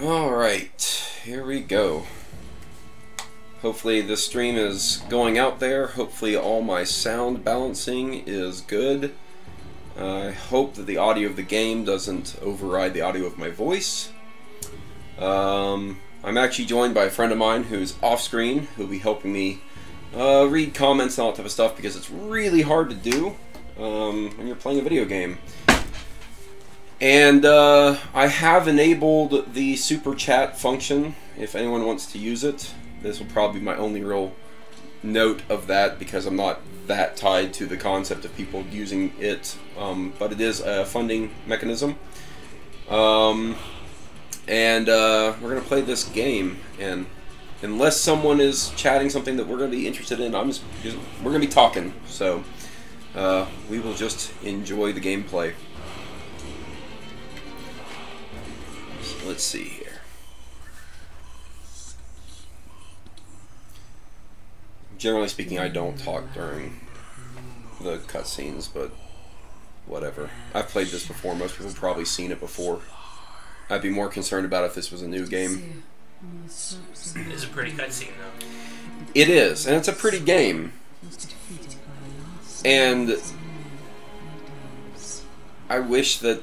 Alright, here we go. Hopefully this stream is going out there. Hopefully all my sound balancing is good. I hope that the audio of the game doesn't override the audio of my voice. I'm actually joined by a friend of mine who's off screen, who'll be helping me read comments and all that type of stuff, because it's really hard to do when you're playing a video game. And I have enabled the super chat function if anyone wants to use it. This will probably be my only real note of that, because I'm not that tied to the concept of people using it, but it is a funding mechanism. And we're going to play this game, and unless someone is chatting something that we're going to be interested in, we're going to be talking, so we will just enjoy the gameplay. So let's see here. Generally speaking, I don't talk during the cutscenes, but whatever. I've played this before. Most people have probably seen it before. I'd be more concerned about if this was a new game. It is a pretty cutscene, though. It is, and it's a pretty game. And I wish that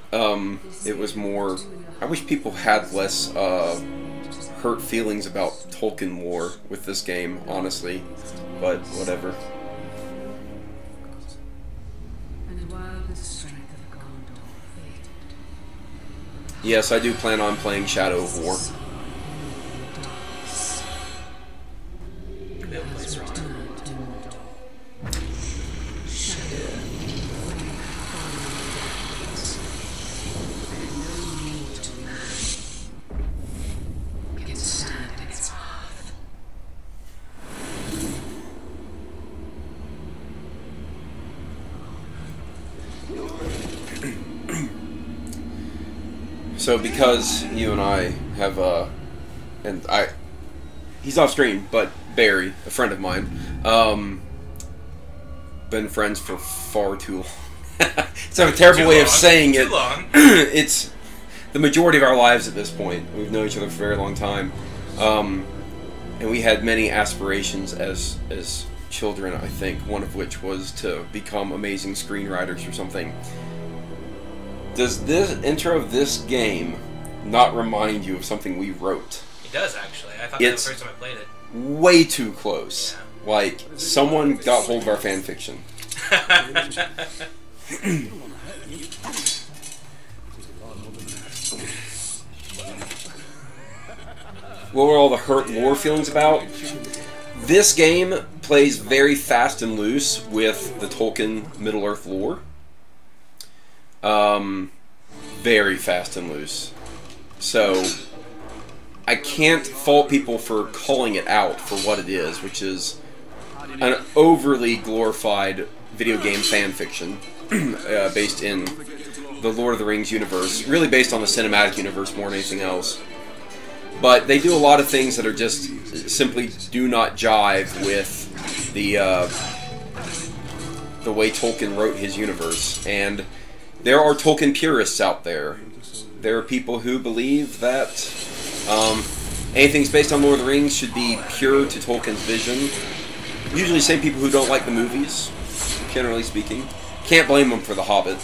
it was more... I wish people had less hurt feelings about Tolkien lore with this game, honestly. But whatever. Yes, I do plan on playing Shadow of War. So because you and I have, he's off screen, but Barry, a friend of mine, been friends for far too long. It's a terrible way of saying it. It's the majority of our lives at this point. We've known each other for a very long time. And we had many aspirations as children, I think, one of which was to become amazing screenwriters or something. Does this intro of this game not remind you of something we wrote? It does, actually. I thought that was the first time I played it. Way too close. Yeah. Like, someone got hold of our fan fiction. What were all the hurt lore feelings about? This game plays very fast and loose with the Tolkien Middle-earth lore. Very fast and loose. So, I can't fault people for calling it out for what it is, which is an overly glorified video game fan fiction based in the Lord of the Rings universe, really based on the cinematic universe more than anything else. But they do a lot of things that are just simply do not jive with the way Tolkien wrote his universe. And there are Tolkien purists out there. There are people who believe that anything based on Lord of the Rings should be pure to Tolkien's vision. Usually same people who don't like the movies, generally speaking. Can't blame them for The Hobbit.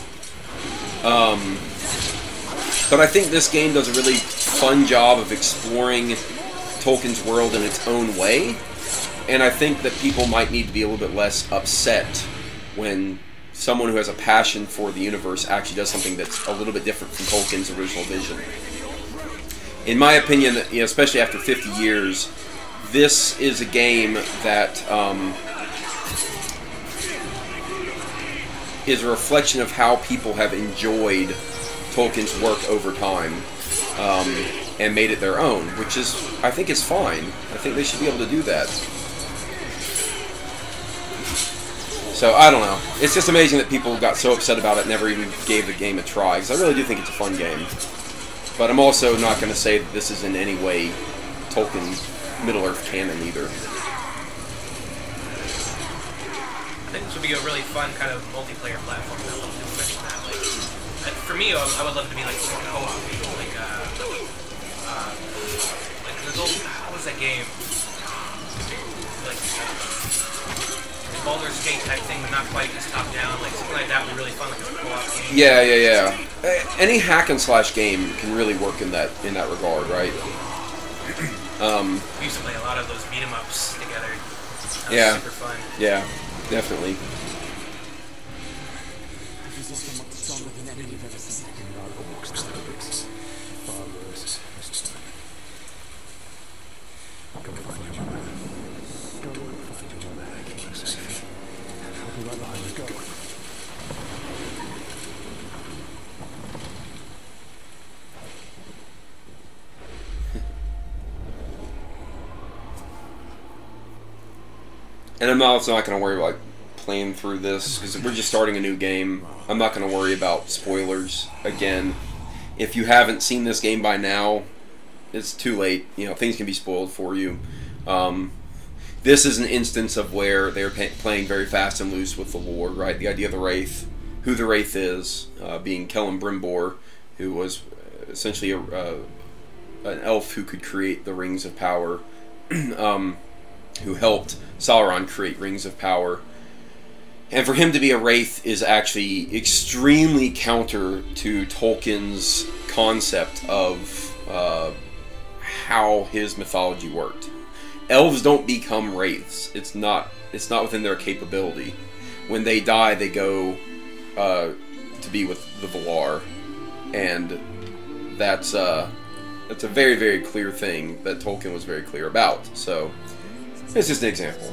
But I think this game does a really fun job of exploring Tolkien's world in its own way. And I think that people might need to be a little bit less upset when someone who has a passion for the universe actually does something that's a little bit different from Tolkien's original vision. In my opinion, you know, especially after 50 years, this is a game that is a reflection of how people have enjoyed Tolkien's work over time and made it their own, which is, I think, is fine. I think they should be able to do that. So, I don't know. It's just amazing that people got so upset about it and never even gave the game a try, because I really do think it's a fun game. But I'm also not going to say that this is in any way Tolkien Middle-earth canon either. I think this would be a really fun kind of multiplayer platform. I love to mention that. Like, for me, I would love it to be like co-op, like like there's old, what was that game? Like Baldur's Gate type thing, but not quite just top down. Like something like that would be really fun, like a co-op game. Yeah, yeah, yeah. Any hack and slash game can really work in that regard, right? We used to play a lot of those beat 'em ups together. That yeah, was super fun. Yeah, definitely. And I'm also not going to worry about playing through this, because we're just starting a new game. I'm not going to worry about spoilers again. If you haven't seen this game by now, it's too late. You know, things can be spoiled for you. This is an instance of where they're playing very fast and loose with the lore, right? The idea of the Wraith, who the Wraith is, being Kellen Brimbor, who was essentially an elf who could create the Rings of Power, who helped Sauron create Rings of Power. And for him to be a Wraith is actually extremely counter to Tolkien's concept of how his mythology worked. Elves don't become Wraiths. It's not within their capability. When they die, they go to be with the Valar, and that's a very, very clear thing that Tolkien was very clear about. So it's just an example.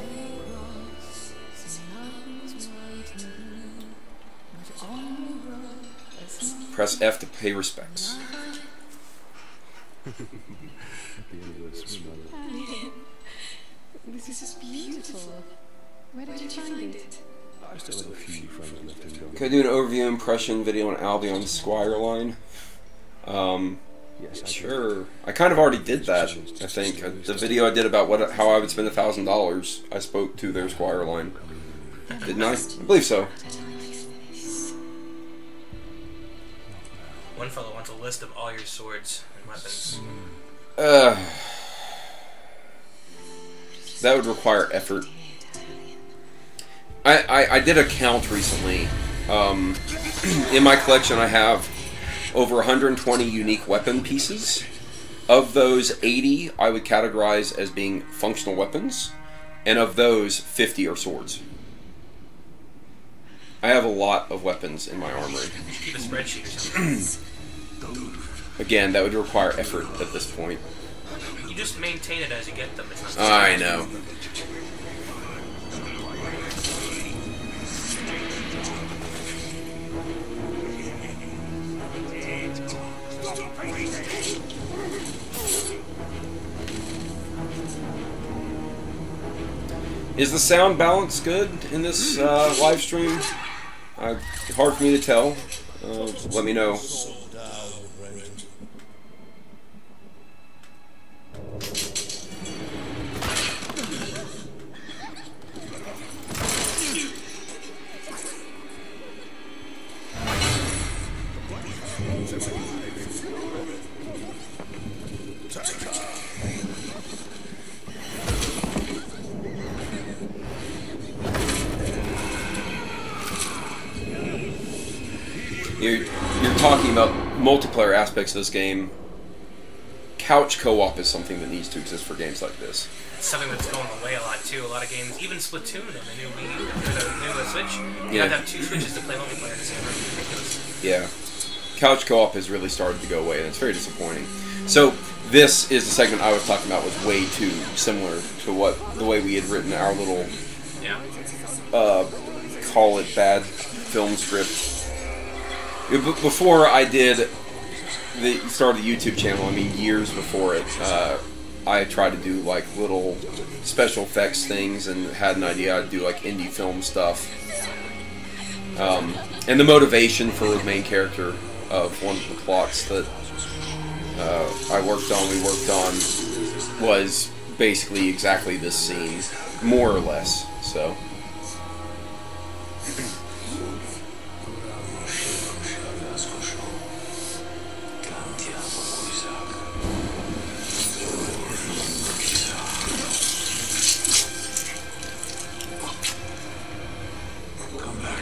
Press F to pay respects. This is beautiful. Where did you find it? I still have a few friends left in Gully. Can I do an overview impression video on Albion's Squire line? Yes, Sure. I kind of already did that, I think. The video I did about how I would spend $1,000, I spoke to their Squire line. Didn't I? I believe so. One fellow wants a list of all your swords and weapons. That would require effort. I did a count recently. In my collection I have over 120 unique weapon pieces. Of those, 80 I would categorize as being functional weapons, and of those, 50 are swords. I have a lot of weapons in my armory. Keep a spreadsheet or something. Again, that would require effort at this point. You just maintain it as you get them. It's not I know. Is the sound balance good in this live stream? Hard for me to tell. So let me know. You're talking about multiplayer aspects of this game. Couch co-op is something that needs to exist for games like this. It's something that's going away a lot too. A lot of games, even Splatoon and the new Wii, the new Switch, you have to have 2 Switches to play multiplayer in the same room. Ridiculous. Yeah. Couch co-op has really started to go away, and it's very disappointing. So this is the segment I was talking about was way too similar to the way we had written our little call it bad film script. Before I did started the YouTube channel, I mean years before it, I tried to do like little special effects things and had an idea I'd do like indie film stuff. And the motivation for the main character of one of the plots that we worked on was basically exactly this scene, more or less, so.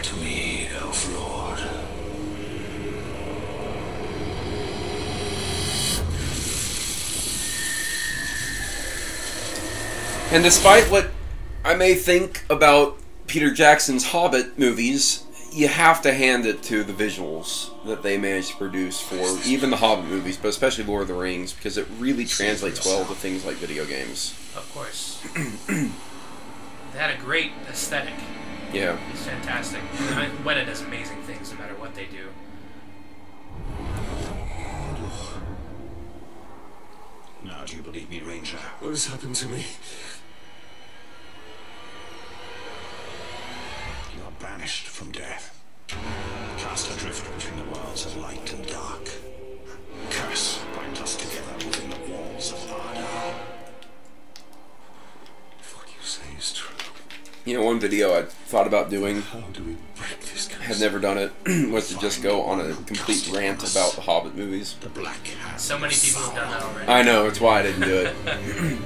to me, Elf Lord. And despite what I may think about Peter Jackson's Hobbit movies, you have to hand it to the visuals that they managed to produce for even the Hobbit movies, but especially Lord of the Rings, because it really translates well to things like video games. Of course. They had a great aesthetic. Yeah. It's fantastic. Weta does amazing things no matter what they do. Now do you believe me, Ranger? What has happened to me? You are banished from death. Cast adrift between the worlds of light and dark. Curse bind us together within the walls of Mordor. If what you say is true, You know, one video I thought about doing, how do we break this curse? had never done it, was to just go on a complete rant about the Hobbit movies. The black hand. So many people have done that already. I know, that's why I didn't do it. We'll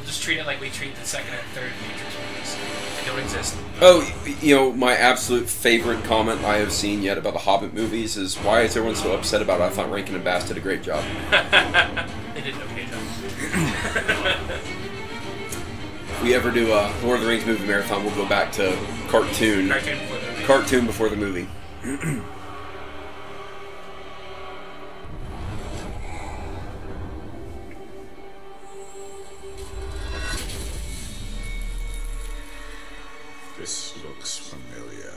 just treat it like we treat the second and third Matrix movies. They don't exist. Oh, you know, my absolute favorite comment I have seen yet about the Hobbit movies is, why is everyone so upset about it? I thought Rankin and Bass did a great job. They did an okay job. If we ever do a Lord of the Rings movie marathon, we'll go back to cartoon. Cartoon before the movie. Cartoon before the movie. This looks familiar.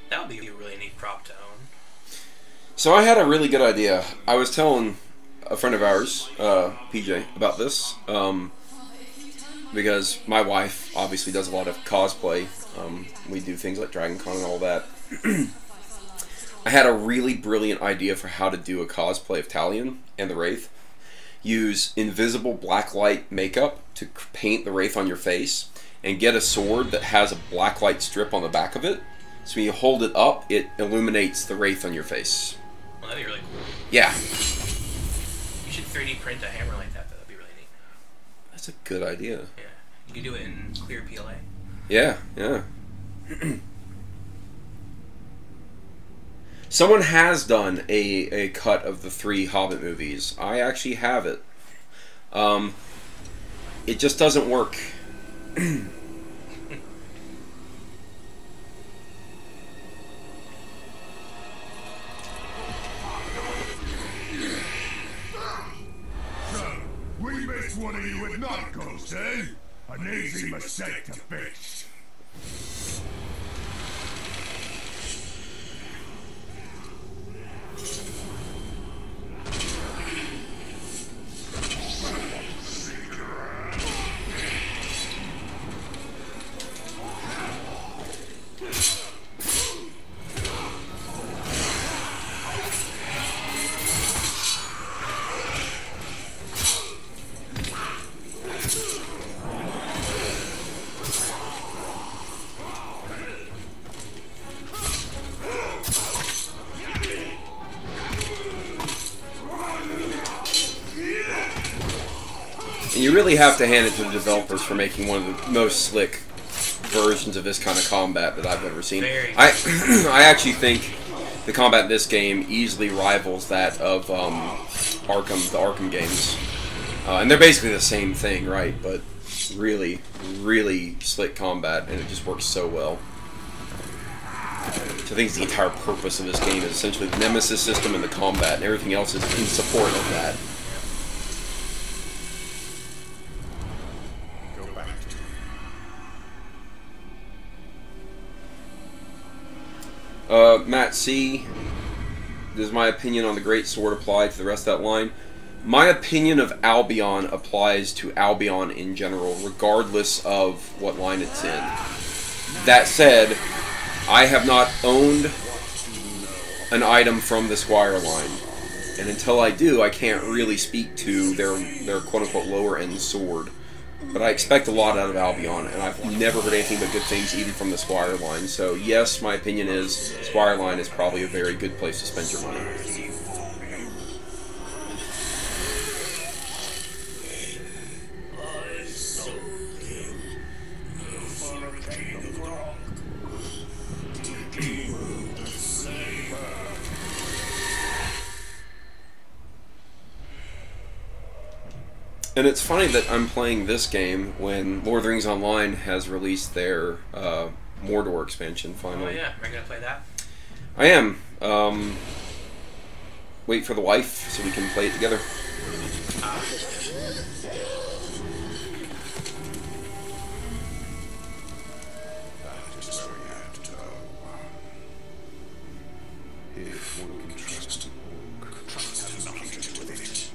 That would be a really neat prop to own. So I had a really good idea. I was telling a friend of ours, PJ, about this. Because my wife obviously does a lot of cosplay. We do things like Dragon Con and all that. I had a really brilliant idea for how to do a cosplay of Talion and the Wraith. Use invisible blacklight makeup to paint the Wraith on your face, and get a sword that has a blacklight strip on the back of it. So when you hold it up, it illuminates the Wraith on your face. Well, that'd be really cool. Yeah. You should 3D print a hammer like that. That'd be really neat. That's a good idea. Yeah. You could do it in clear PLA. Yeah, yeah. Someone has done a cut of the 3 Hobbit movies. I actually have it. It just doesn't work. We missed one of you at night, Ghost, eh? An easy mistake to fix. And you really have to hand it to the developers for making one of the most slick versions of this kind of combat that I've ever seen. I actually think the combat in this game easily rivals that of Arkham, the Arkham games. And they're basically the same thing, right? But really, really slick combat, and it just works so well. So I think the entire purpose of this game is essentially the Nemesis system and the combat, and everything else is in support of that. Matt C. Does my opinion on the Great Sword apply to the rest of that line? My opinion of Albion applies to Albion in general, regardless of what line it's in. That said, I have not owned an item from the Squire line, and until I do, I can't really speak to their quote-unquote lower-end sword. But I expect a lot out of Albion, and I've never heard anything but good things even from the Squire line. So yes, my opinion is Squire line is probably a very good place to spend your money. And it's funny that I'm playing this game when Lord of the Rings Online has released their Mordor expansion finally. Oh yeah, are you gonna play that? I am. Wait for the wife so we can play it together. If one can trust a book, trust has nothing to do with it.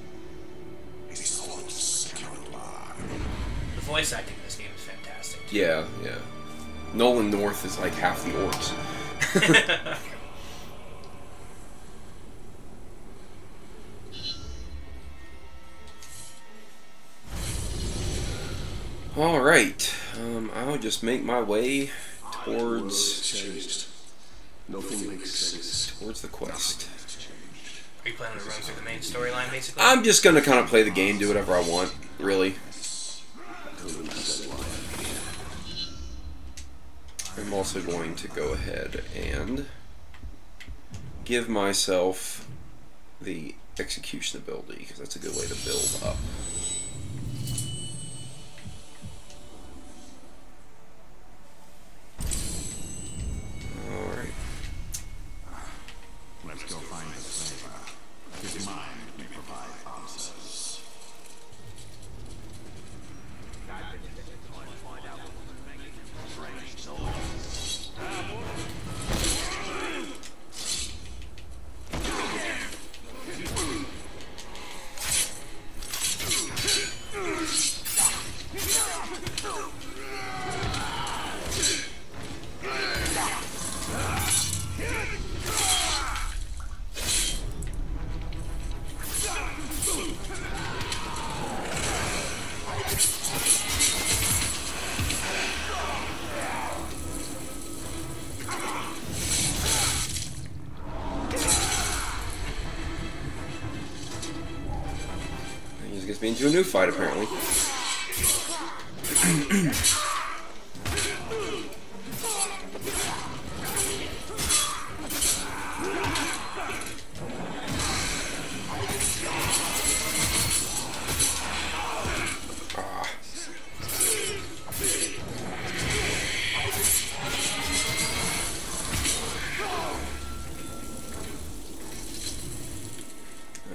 His thoughts cannot lie. The voice acting in this game is fantastic. Yeah, yeah. Nolan North is like half the orcs. Alright, I'll just make my way towards Nothing makes sense. the quest. Are you planning to run through the main storyline, basically? I'm just gonna kind of play the game, do whatever I want, really. I'm also going to go ahead and give myself the execution ability, because that's a good way to build up. Alright. Let's go find the flavor. His mind may provide answers. He just gets me into a new fight, apparently.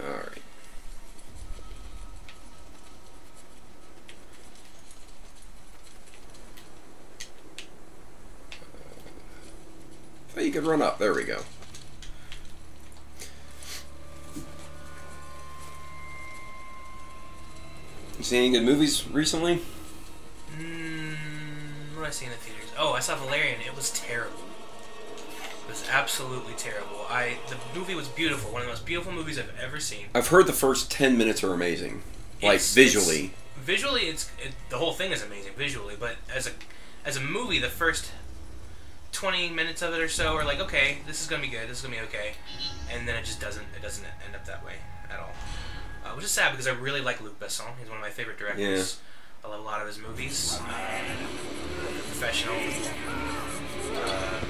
Alright. So you could run up. There we go. You seen any good movies recently? What did I see in the theaters? Oh, I saw Valerian. It was terrible. It was absolutely terrible. The movie was beautiful. One of the most beautiful movies I've ever seen. I've heard the first 10 minutes are amazing. Like, visually. Visually, the whole thing is amazing visually, but as a movie, the first 20 minutes of it or so are like, okay, this is gonna be good, this is gonna be okay, and then it doesn't end up that way at all. Which is sad because I really like Luc Besson. He's one of my favorite directors. Yeah. I love a lot of his movies. Professional,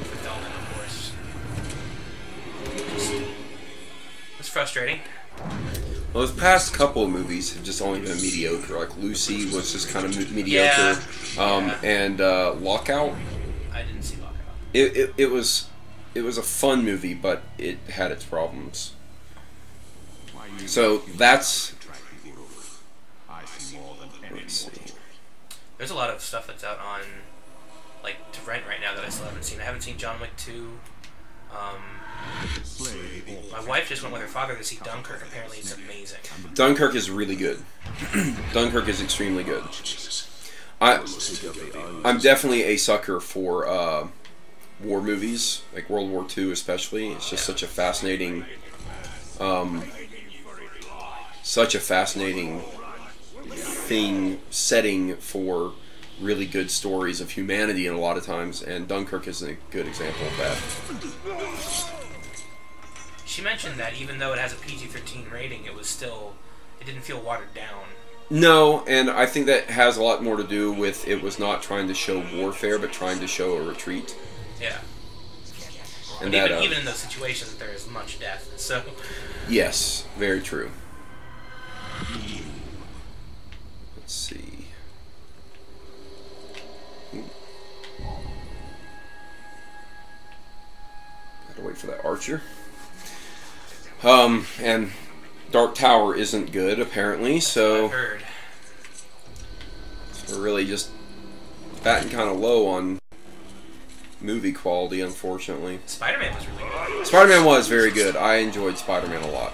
Fulfillment, of course. It's frustrating. Well, his past couple of movies have just only been mediocre. Like Lucy was just kind of mediocre, and Lockout. I didn't see Lockout. It was a fun movie, but it had its problems. So that's. Let's see. There's a lot of stuff that's out on, like, to rent right now that I still haven't seen. I haven't seen John Wick 2. My wife just went with her father to see Dunkirk. Apparently it's amazing. Dunkirk is really good. Dunkirk is extremely good. I'm definitely a sucker for war movies, like World War II especially. It's just such a fascinating setting for really good stories of humanity, and a lot of times, and Dunkirk is a good example of that. She mentioned that even though it has a PG-13 rating, it didn't feel watered down. No, and I think that has a lot more to do with it was not trying to show warfare, but trying to show a retreat. Yeah. And but that, even in those situations, there is much death. So. Yes, very true. Let's see. Gotta wait for that archer. And Dark Tower isn't good, apparently, so... I've heard. We're really just batting kind of low on movie quality, unfortunately. Spider-Man was really good. Spider-Man was very good. I enjoyed Spider-Man a lot.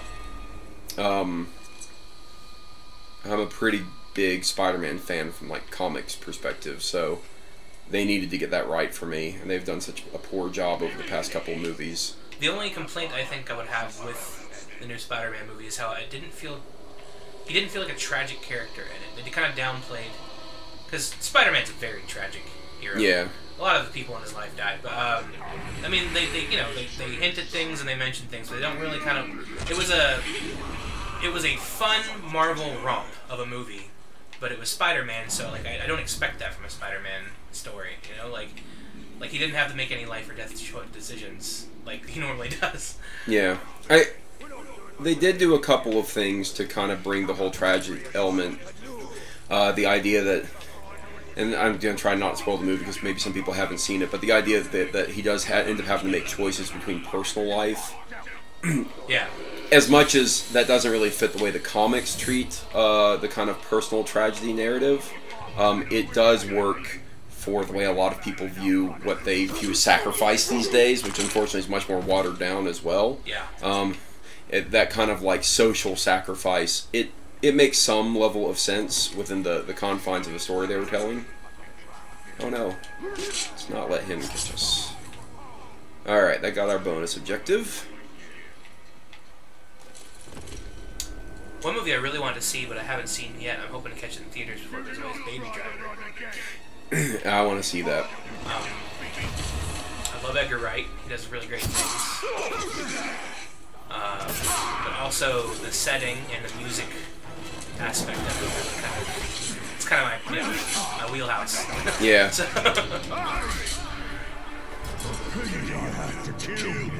I'm a pretty big Spider-Man fan from like comics perspective, so they needed to get that right for me, and they've done such a poor job over the past couple movies. The only complaint I think I would have with the new Spider-Man movie is how he didn't feel like a tragic character in it. They kind of downplayed, because Spider-Man's a very tragic hero. Yeah. A lot of the people in his life died, but I mean, they hint at things and they mention things, but they don't really kind of. It was a fun Marvel romp of a movie, but it was Spider-Man, so like I don't expect that from a Spider-Man story. You know, like he didn't have to make any life or death decisions like he normally does. Yeah, they did do a couple of things to kind of bring the whole tragic element. The idea that. And I'm going to try not to spoil the movie because maybe some people haven't seen it, but the idea that he does end up having to make choices between personal life. Yeah. As much as that doesn't really fit the way the comics treat the kind of personal tragedy narrative, it does work for the way a lot of people view what they view as sacrifice these days, which unfortunately is much more watered down as well. Yeah. That kind of like social sacrifice, it makes some level of sense within the confines of the story they were telling. Oh no. Let's not let him catch us. Alright, that got our bonus objective. One movie I really wanted to see, but I haven't seen yet, I'm hoping to catch it in theaters before it goes away, is Baby Driver. I want to see that. I love Edgar Wright. He does really great things. But also the setting and the music aspect of it. It's kind of my wheelhouse. Yeah. So, You don't have to kill me.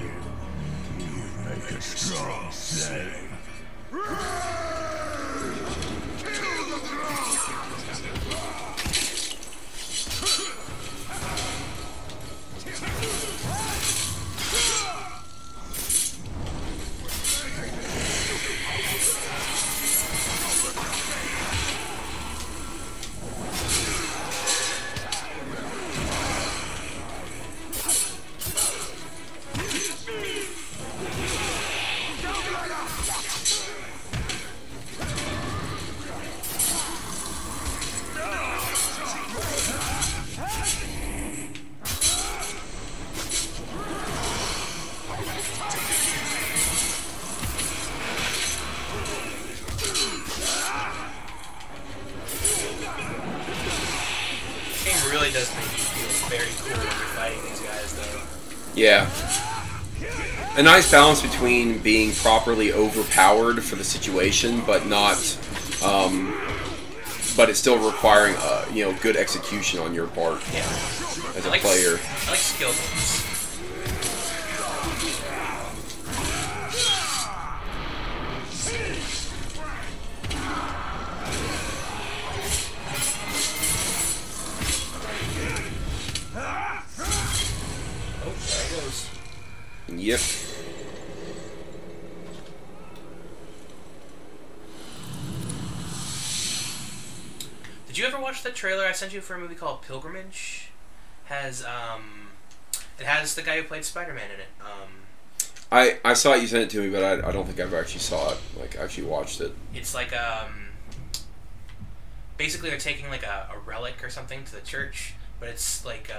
You make a strong slave. really does make you feel very cool when you're fighting these guys, though. Yeah. A nice balance between being properly overpowered for the situation, but not, but it's still requiring, you know, good execution on your part as a player. I like skill moves. Yep. Did you ever watch the trailer I sent you for a movie called Pilgrimage? It has the guy who played Spider-Man in it. I saw it, you sent it to me, but I don't think I ever actually saw it, like actually watched it. It's like basically they're taking like a relic or something to the church, but it's like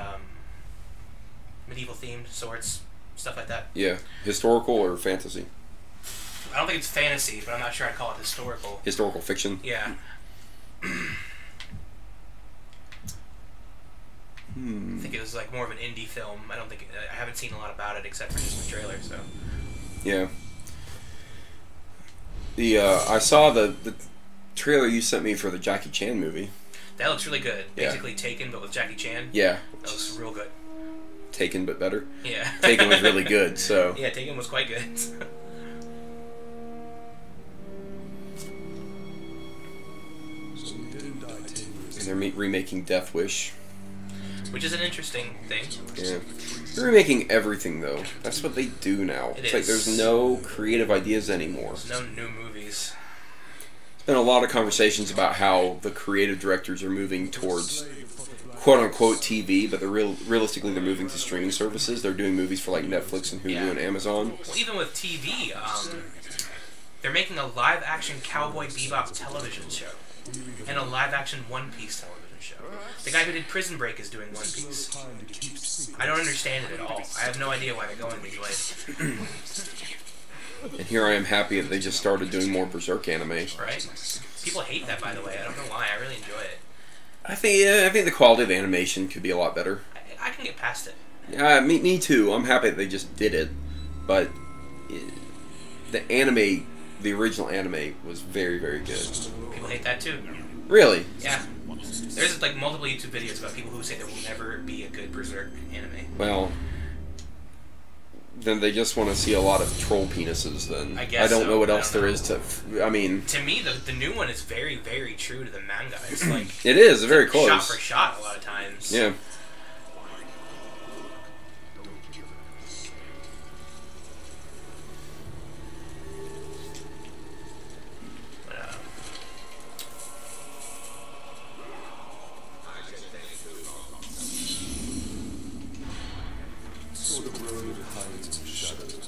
medieval themed swords, stuff like that. Yeah. Historical or fantasy? I don't think it's fantasy, but I'm not sure I'd call it historical. Historical fiction? Yeah. I think it was like more of an indie film. I haven't seen a lot about it except for just the trailer, so. Yeah. I saw the trailer you sent me for the Jackie Chan movie. That looks really good. Yeah. Basically Taken, but with Jackie Chan. Yeah. That looks real good. Taken, but better. Yeah. Taken was really good, so. Yeah, Taken was quite good. So you didn't die They're remaking Death Wish. Which is an interesting thing. Yeah. They're remaking everything, though. That's what they do now. It's like there's no creative ideas anymore. There's no new movies. There's been a lot of conversations about how the creative directors are moving towards quote-unquote TV, but realistically they're moving to streaming services. They're doing movies for like Netflix and Hulu and Amazon. Well, even with TV, they're making a live-action Cowboy Bebop television show and a live-action One Piece television show. The guy who did Prison Break is doing One Piece. I don't understand it at all. I have no idea why they're going these ways. And here I am happy that they just started doing more Berserk anime. Right? People hate that, by the way. I don't know why. I really enjoy it. I think the quality of the animation could be a lot better. I can get past it. Yeah, me too. I'm happy that they just did it, but the anime, the original anime, was very, very good. People hate that too. Really? Yeah. There's like multiple YouTube videos about people who say there will never be a good Berserk anime. Well, then they just want to see a lot of troll penises. Then I guess I don't so. know what else there is to. I mean, to me, the new one is very, very true to the manga. It's like it is very close, shot for shot a lot of times. Yeah.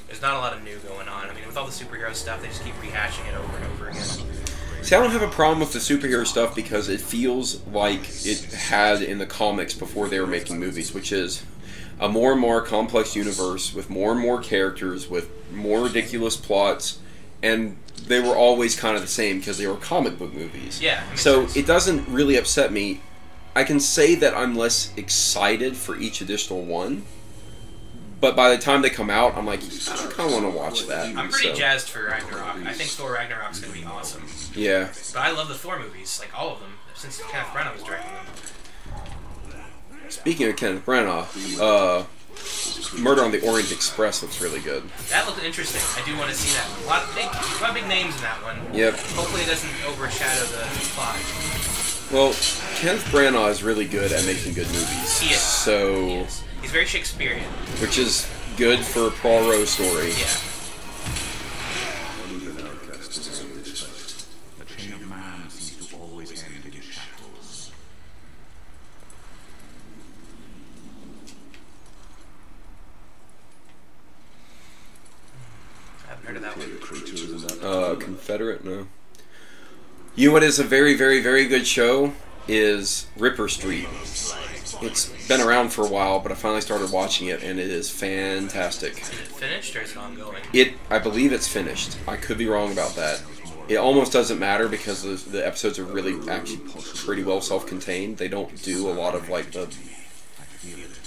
There's not a lot of new going on. I mean, with all the superhero stuff, they just keep rehashing it over and over again. See, I don't have a problem with the superhero stuff because it feels like it had in the comics before they were making movies, which is a more and more complex universe with more and more characters, with more ridiculous plots, and they were always kind of the same because they were comic book movies. Yeah. So it doesn't really upset me. I can say that I'm less excited for each additional one. But by the time they come out, I'm like, I kind of want to watch that. I'm pretty jazzed for Ragnarok. I think Thor Ragnarok's going to be awesome. Yeah. But I love the Thor movies, like all of them, since Kenneth Branagh was directing them. Speaking of Kenneth Branagh, Murder on the Orient Express looks really good. That looked interesting. I do want to see that. A lot of big names in that one. Yep. Hopefully it doesn't overshadow the plot. Well, Kenneth Branagh is really good at making good movies. He is. So... He is. He's very Shakespearean. Which is good for a Poirot story. Yeah. The chain of man seems to always end in shackles. I haven't heard of that one. Confederate? No. You know what is a very, very, very good show? Is Ripper Street. It's been around for a while, but I finally started watching it, and it is fantastic. Is it finished or is it ongoing? I believe it's finished. I could be wrong about that. It almost doesn't matter because the episodes are really actually pretty well self-contained. They don't do a lot of like the.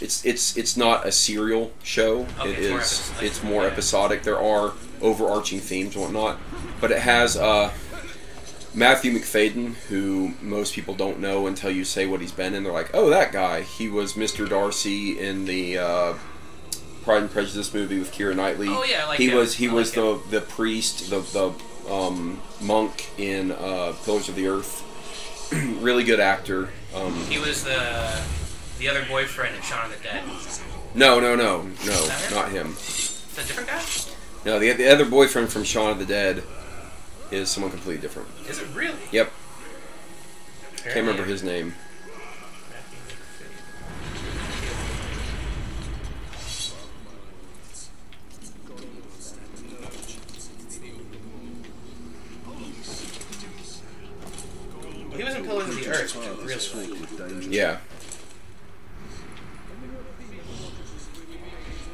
It's not a serial show. Okay, It's more episodic. There are overarching themes and whatnot, but it has Matthew McFadden, who most people don't know until you say what he's been in. They're like, oh, that guy. He was Mr. Darcy in the Pride and Prejudice movie with Keira Knightley. Oh yeah, I like he him. was the priest, the monk in Pillars of the Earth. Really good actor. He was the other boyfriend in Shaun of the Dead. No, him? not him. Is that a different guy? No, the other boyfriend from Shaun of the Dead is someone completely different. Is it really? Yep. Can't remember his name. Well, he was in Pillars of the Earth, which I really like. Yeah.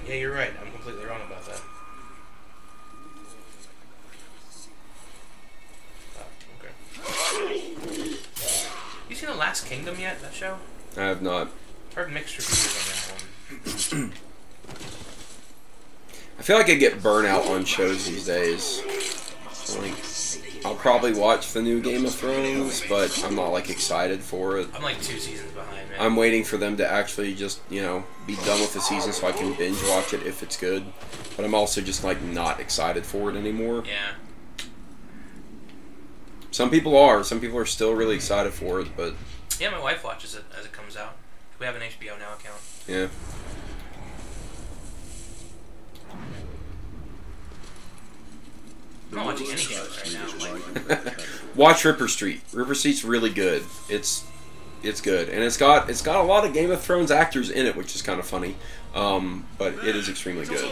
Yeah, you're right. I'm completely wrong about that. You seen The Last Kingdom yet, that show? I have not. I've heard mixed reviews on that one. I feel like I get burnout on shows these days. Like, I'll probably watch the new Game of Thrones, but I'm not like excited for it. I'm like 2 seasons behind, man. I'm waiting for them to actually just, be done with the season so I can binge watch it if it's good. But I'm also just like not excited for it anymore. Yeah. Some people are. Some people are still really excited for it, but Yeah, my wife watches it as it comes out. We have an HBO Now account. Yeah. I'm not watching any shows right now. Like, Watch Ripper Street. Ripper Street's really good. It's good, and it's got a lot of Game of Thrones actors in it, which is kind of funny. But it is extremely good.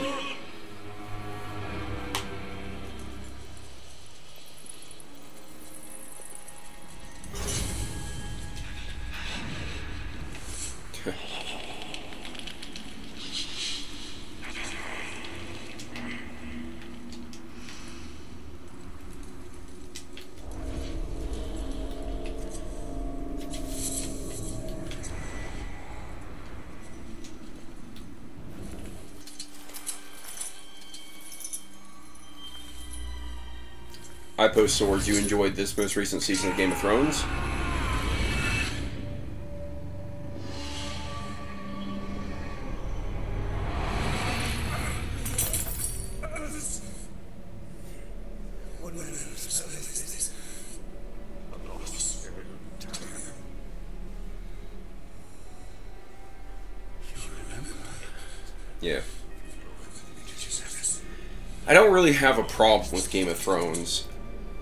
I post swords. You enjoyed this most recent season of Game of Thrones? Yeah. I don't really have a problem with Game of Thrones.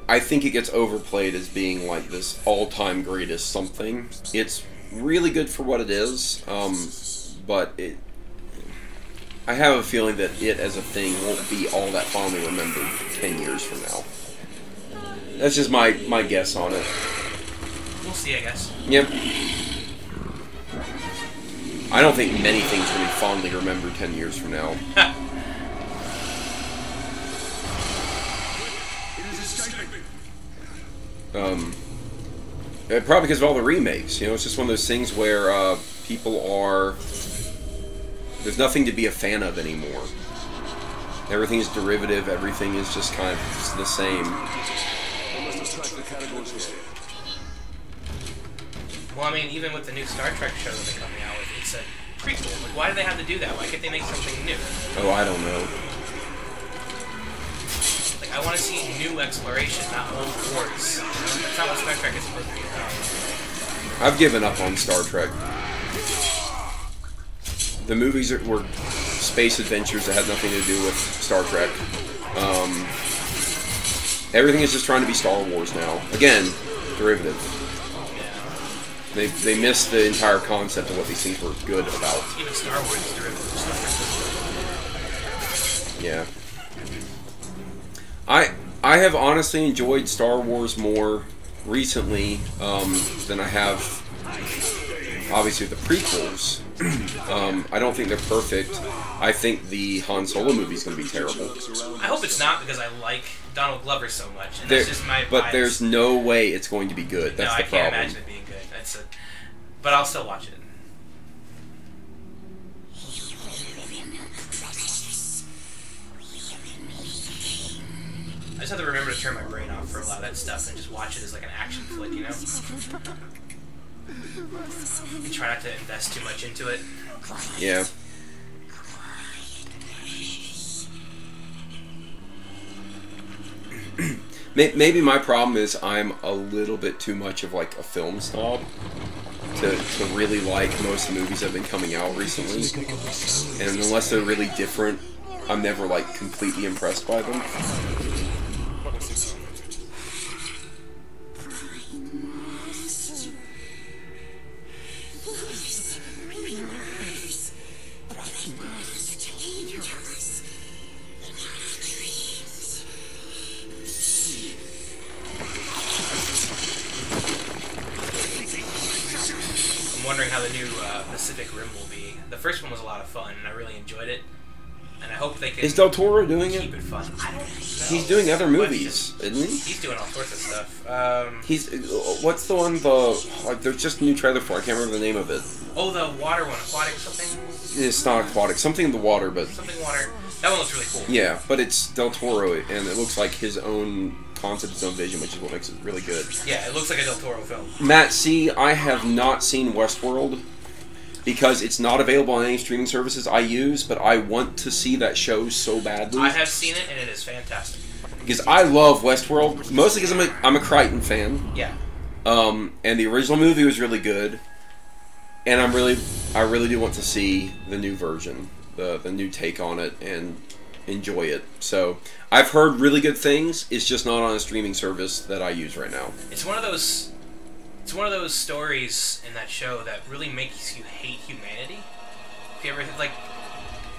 I think it gets overplayed as being like this all-time greatest something. It's really good for what it is, but I have a feeling that it as a thing won't be all that fondly remembered 10 years from now. That's just my guess on it. we'll see, I guess. Yep. I don't think many things will be fondly remembered 10 years from now. Probably because of all the remakes. You know, it's just one of those things where people are... There's nothing to be a fan of anymore. Everything is derivative. Everything is just kind of just the same. Well, I mean, even with the new Star Trek show that they're coming out with, it's a prequel. Like, why do they have to do that? Why can't they make something new? Oh, I don't know. Like, I want to see new exploration, not old wars. That's not what Star Trek is supposed to be about. I've given up on Star Trek. The movies were space adventures that had nothing to do with Star Trek. Everything is just trying to be Star Wars now. Again, derivative. They missed the entire concept of what these things were good about. Even Star Wars is derivative of Star Trek. Yeah. I have honestly enjoyed Star Wars more recently than I have, obviously, the prequels. I don't think they're perfect. I think the Han Solo movie is going to be terrible. I hope it's not, because I like Donald Glover so much, and that's just my But bias. there's no way it's going to be good. That's the problem. I can't imagine it being good. But I'll still watch it. I just have to remember to turn my brain off for a lot of that stuff and just watch it as like an action flick, you know? And try not to invest too much into it. Yeah. Maybe my problem is I'm a little bit too much of like a film snob to really like most of the movies that have been coming out recently. And unless they're really different, I'm never like completely impressed by them. Wondering how the new Pacific Rim will be. The first one was a lot of fun, and I really enjoyed it. And I hope they can. Is Del Toro doing keep it? it fun. I don't know. He's doing other movies, isn't he? He's doing all sorts of stuff. What's the one? There's just a new trailer for. I can't remember the name of it. Oh, the water one, aquatic something. It's not aquatic. Something in the water, but Something water. That one looks really cool. yeah, but it's Del Toro, and it looks like his own concept, his own vision, which is what makes it really good. Yeah, it looks like a Del Toro film. Matt, see, I have not seen Westworld because it's not available on any streaming services I use, but I want to see that show so badly. I have seen it, and it is fantastic. Because I love Westworld, mostly because I'm a Crichton fan. Yeah. And the original movie was really good. And I really do want to see the new version, the new take on it, and enjoy it. So I've heard really good things. It's just not on a streaming service that I use right now. It's one of those stories in that show that really makes you hate humanity. If you ever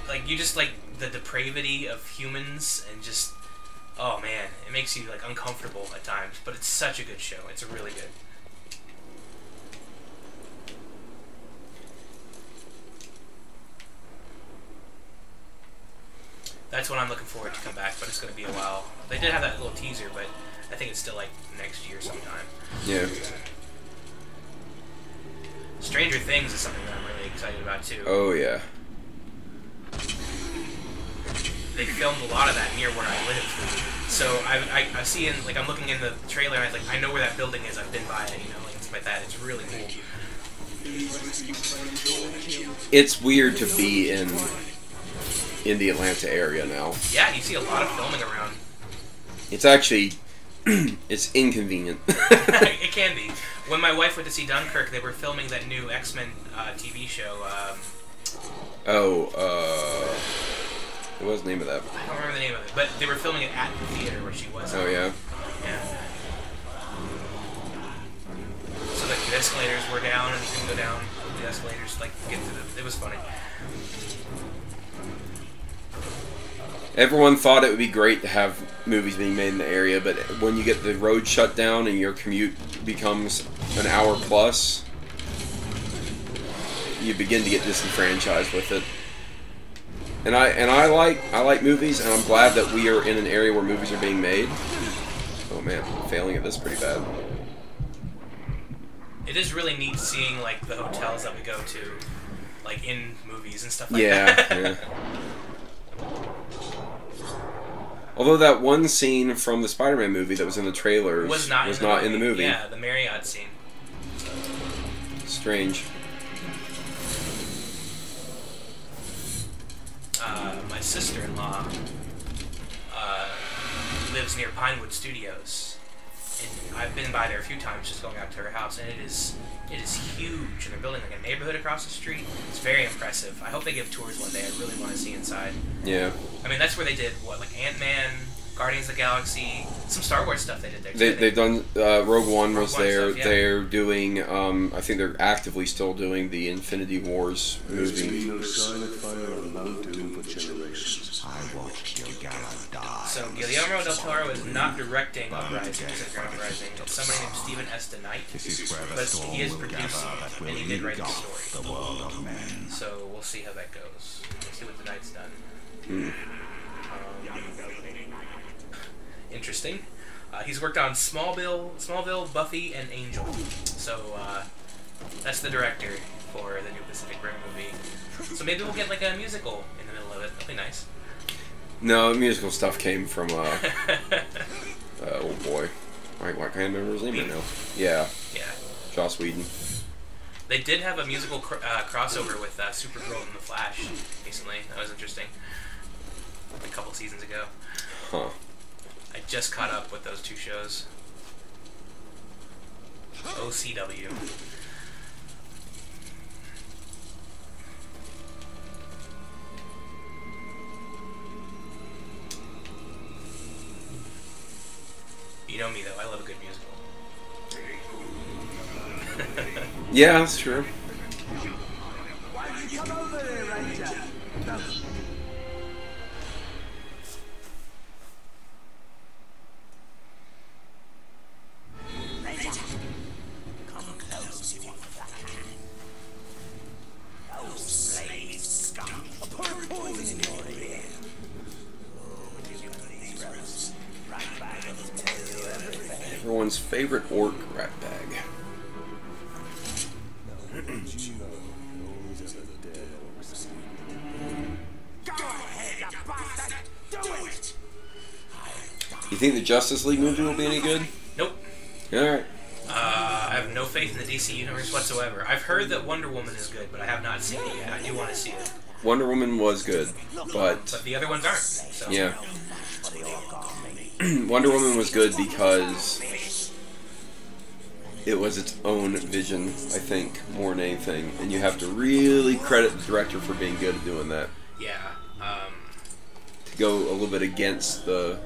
like you just like the depravity of humans and just, oh man, it makes you like uncomfortable at times. But it's such a good show. It's really good. That's what I'm looking forward to come back, but it's going to be a while. They did have that little teaser, but I think it's still like next year sometime. Yeah. Stranger Things is something that I'm really excited about too. Oh yeah. They filmed a lot of that near where I live, so I see in like I'm looking in the trailer and I know where that building is. I've been by it, you know, like stuff like that. It's really cool. It's weird to be in the Atlanta area now. Yeah, you see a lot of filming around. It's actually it's inconvenient. It can be. When my wife went to see Dunkirk, they were filming that new X-Men TV show. What was the name of that? I don't remember the name of it, but they were filming it at the theater where she was. Oh yeah. Yeah. So like the escalators were down, and you can go down the escalators, like get to the. It was funny. Everyone thought it would be great to have movies being made in the area, but when you get the road shut down and your commute becomes an hour plus, you begin to get disenfranchised with it. And I like movies, and I'm glad that we are in an area where movies are being made. Oh man, I'm failing at this pretty bad. It is really neat seeing like the hotels that we go to, like in movies and stuff like Yeah, that. yeah. Although that one scene from the Spider-Man movie that was in the trailers was not in the movie. Yeah, the Marriott scene. Strange. My sister-in-law lives near Pinewood Studios, and I've been by there a few times just going out to her house, and it is huge, and they're building like a neighborhood across the street. It's very impressive. I hope they give tours one day. I really want to see inside. Yeah. I mean, that's where they did what, like Ant-Man, Guardians of the Galaxy, some Star Wars stuff they did there too. They've done Rogue One was there. Stuff, yeah. They're doing I think they're actively still doing the Infinity Wars There's movie. been no sign of fire on Mount Doom for generations. I watched Gilgalad die. So Guillermo del Toro is not directing Uprising, Uprising. It's somebody named Stephen S. DeKnight, This is where the but storm he is will producing gather that it, will and he did write the engulf story. the world of men. So we'll see how that goes. We'll see what DeKnight's done. Interesting. He's worked on Smallville, Buffy, and Angel. So that's the director for the new Pacific Rim movie. So maybe we'll get like a musical in the middle of it. That'd be nice. No, musical stuff came from oh boy. I can't remember his name right now. Yeah. Yeah. Joss Whedon. They did have a musical crossover with Supergirl and The Flash recently. That was interesting. A couple seasons ago. Huh. I just caught up with those two shows. OCW. You know me though, I love a good musical. Yeah, that's true. Why did you come over here, Ranger? No. Come close if you can. Oh, slave scum. Put poison in your ear. Right back and tell you everything. Everyone's favorite orc rat bag. Go ahead, you bastard! Do it! You think the Justice League movie will be any good? Nope. Alright. I have no faith in the DC universe whatsoever. I've heard that Wonder Woman is good, but I have not seen it yet. I do want to see it. Wonder Woman was good, But but the other ones aren't. So. yeah. Wonder Woman was good because it was its own vision, I think, more than anything. And you have to really credit the director for being good at doing that. Yeah. To go a little bit against the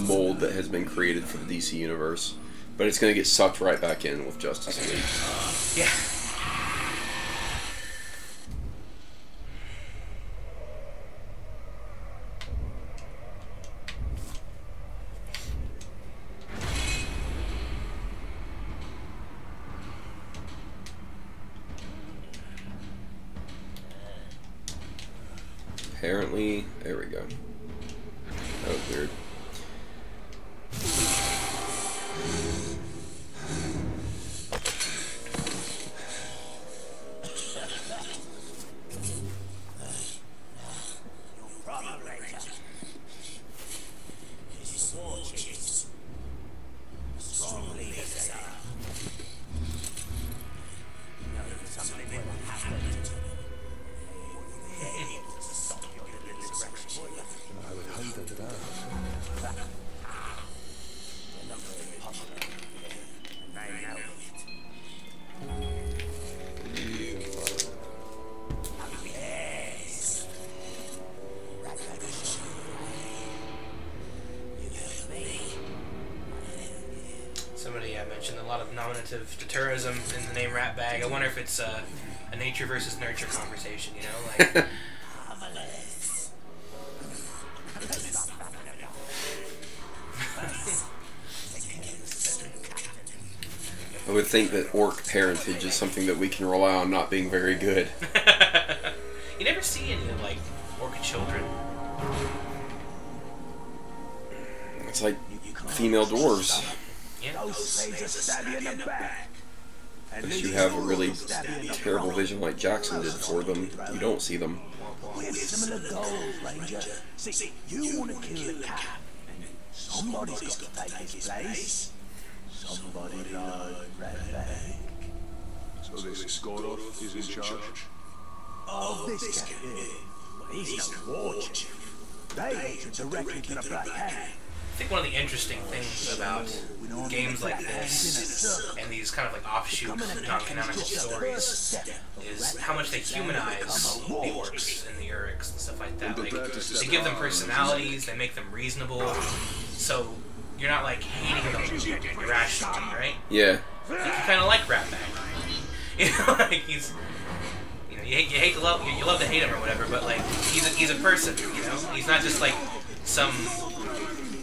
mold that has been created for the DC universe. But it's going to get sucked right back in with Justice League. Yeah. Apparently, there we go. That was weird. Somebody mentioned a lot of nominative to tourism in the name Rat Bag. I wonder if it's a nature versus nurture conversation, you know? Like, I would think that orc parentage is something that we can rely on not being very good. you never see any, like, orc children. It's like female dwarves. Yeah. Unless you have a really terrible vision like Jackson did for them, you don't see them. We have similar goals, Ranger. See, you want to kill the cat. Somebody's got to take his place. Somebody like Red Bag. So this Goroth is in charge? Of this cat here. Well, he's no war chief. They answer directly to the Black Hand. I think one of the interesting things about games like this and these kind of like offshoot non-canonical stories is how much they humanize the orcs and the Uruks and stuff like that. Like, they give them personalities, they make them reasonable, so you're not like hating them irrationally, right? Yeah. Like, you kind of like Rat Bag. You know, like he's, you know, you hate to love, you love to hate him or whatever, but like he's a person, you know. He's not just like some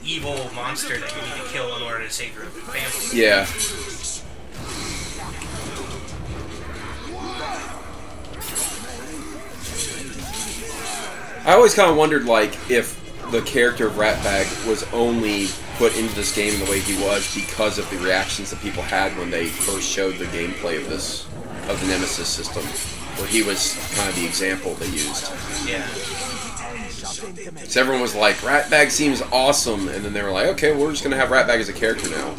evil monster that you need to kill in order to save your family. Yeah. I always kind of wondered, like, if the character of Ratbag was only put into this game the way he was because of the reactions that people had when they first showed the gameplay of the Nemesis system, where he was kind of the example they used. Yeah. So everyone was like, Ratbag seems awesome, and then they were like, okay, we're just going to have Ratbag as a character now.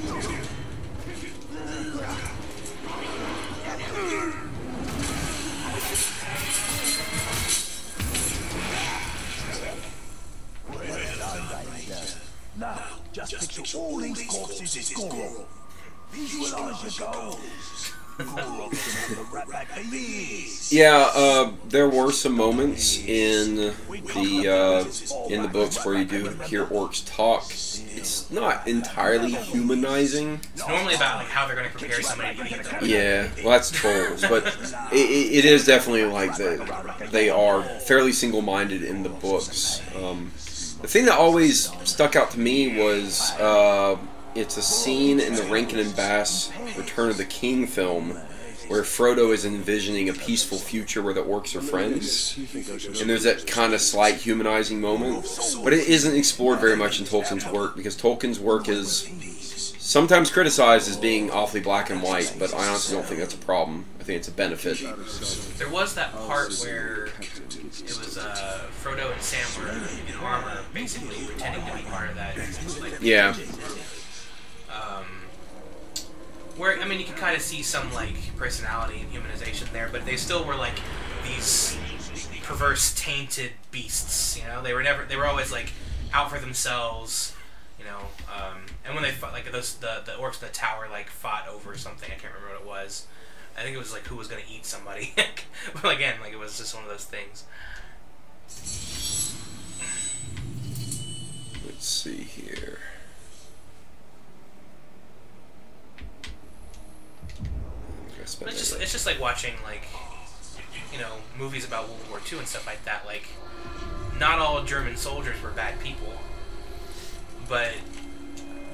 Now, just picture all these corpses as Goroth. Visualize your goals. Goroth's been after Ratbag for years. Yeah, there were some moments in the books where you do hear orcs talk. It's not entirely humanizing. It's normally about like how they're going to prepare somebody to eat them. Yeah, well, that's trolls, but it is definitely like they are fairly single-minded in the books. The thing that always stuck out to me was it's a scene in the Rankin and Bass Return of the King film where Frodo is envisioning a peaceful future where the orcs are friends, and there's that kind of slight humanizing moment, but it isn't explored very much in Tolkien's work, because Tolkien's work is sometimes criticized as being awfully black and white, but I honestly don't think that's a problem. I think it's a benefit. There was that part where it was Frodo and Sam were in armor, basically pretending to be part of that. Like, Yeah. where, I mean, you can kind of see some, like, personality and humanization there, but they still were, like, these perverse, tainted beasts, you know? They were always, like, out for themselves, You know, and when they fought, like the orcs in the tower like fought over something, I can't remember what it was. I think it was like who was gonna eat somebody. But again, like it was just one of those things. Let's see here. It's just like watching, like, you know, movies about World War II and stuff like that. Like, not all German soldiers were bad people, but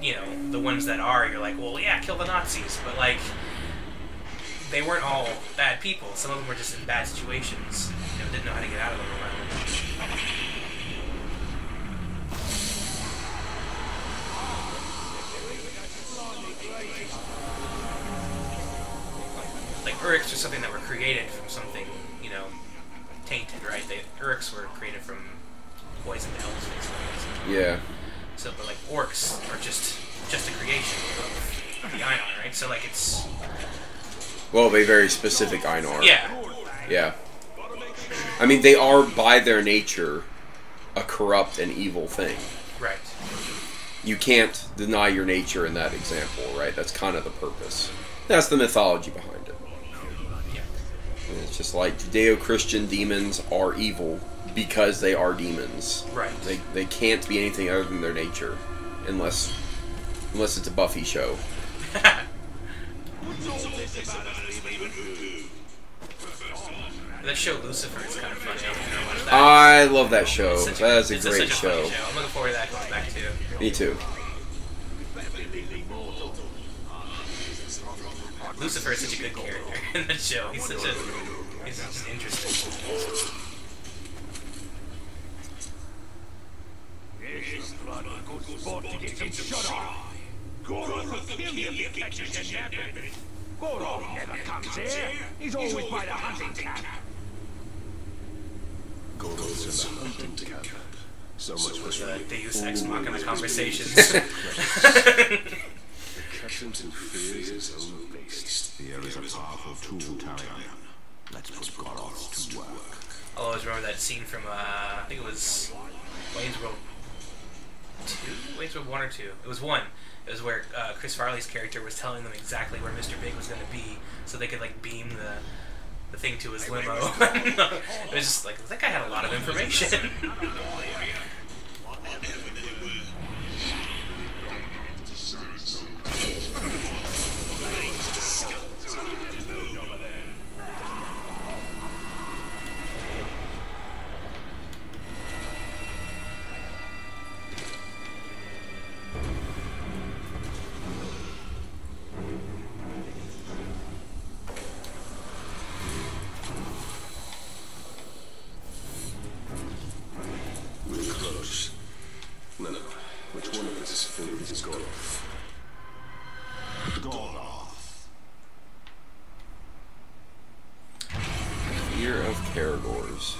you know, the ones that are, you're like, well, yeah, kill the Nazis, but like, they weren't all bad people. Some of them were just in bad situations, you know, didn't know how to get out of them. Like Urks are something that were created from something, you know, tainted, right? Urks were created from poisoned elves, basically. Yeah. So, but like orcs are just a creation of the Einar, right? So like it's. Well, a very specific Einar. Yeah. Yeah. I mean, they are by their nature a corrupt and evil thing. Right. You can't deny your nature in that example, right? That's kind of the purpose. That's the mythology behind it. Yeah. And it's just like Judeo-Christian demons are evil because they are demons. Right. They can't be anything other than their nature, unless it's a Buffy show. That show Lucifer is kind of funny. I don't know if you know that. I love that show. That is a It's great such a show. funny show. I'm looking forward to that coming back too. Me too. Lucifer is such a good character in that show. He's just interesting. This blood a good spot to get some shut off. Goron will kill you if you catch us napping. Goron never comes here. He's always by the hunting camp. Goron's in the hunting camp. So much for The Deus Ex Machina conversations. the captain who fears his own beast. Here is a powerful tool, Tarion. Let's put Goros to work. I'll always remember that scene from, I think it was Wayne's World 2? Wayne's World 1 or 2? It was 1. It was where Chris Farley's character was telling them exactly where Mr. Big was going to be, so they could, like, beam the thing to his limo. It was just like, that guy had a lot of information. We're close. No. Which one of us is Goroth? Goroth. Fear of Caragors.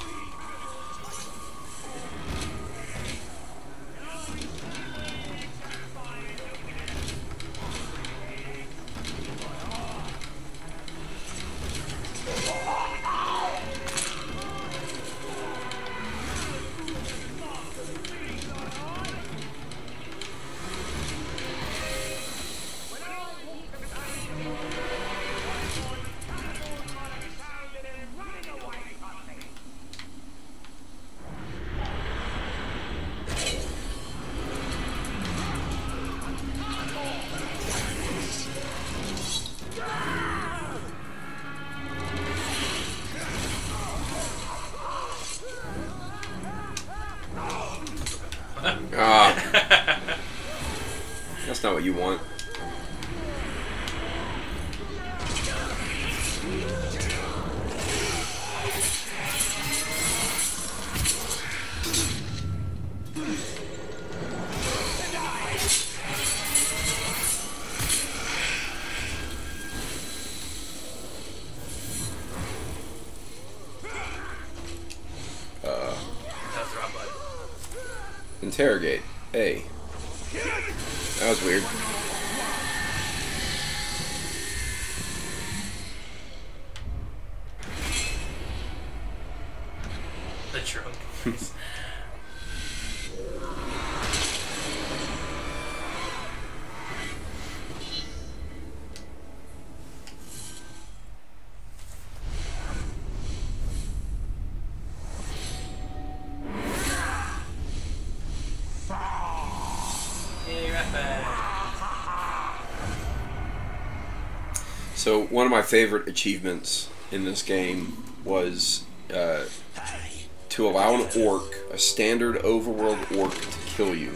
That's not what you want. That was the wrong button. Interrogate. Hey. That was weird. The drunk. So one of my favorite achievements in this game was to allow an orc, a standard overworld orc, to kill you.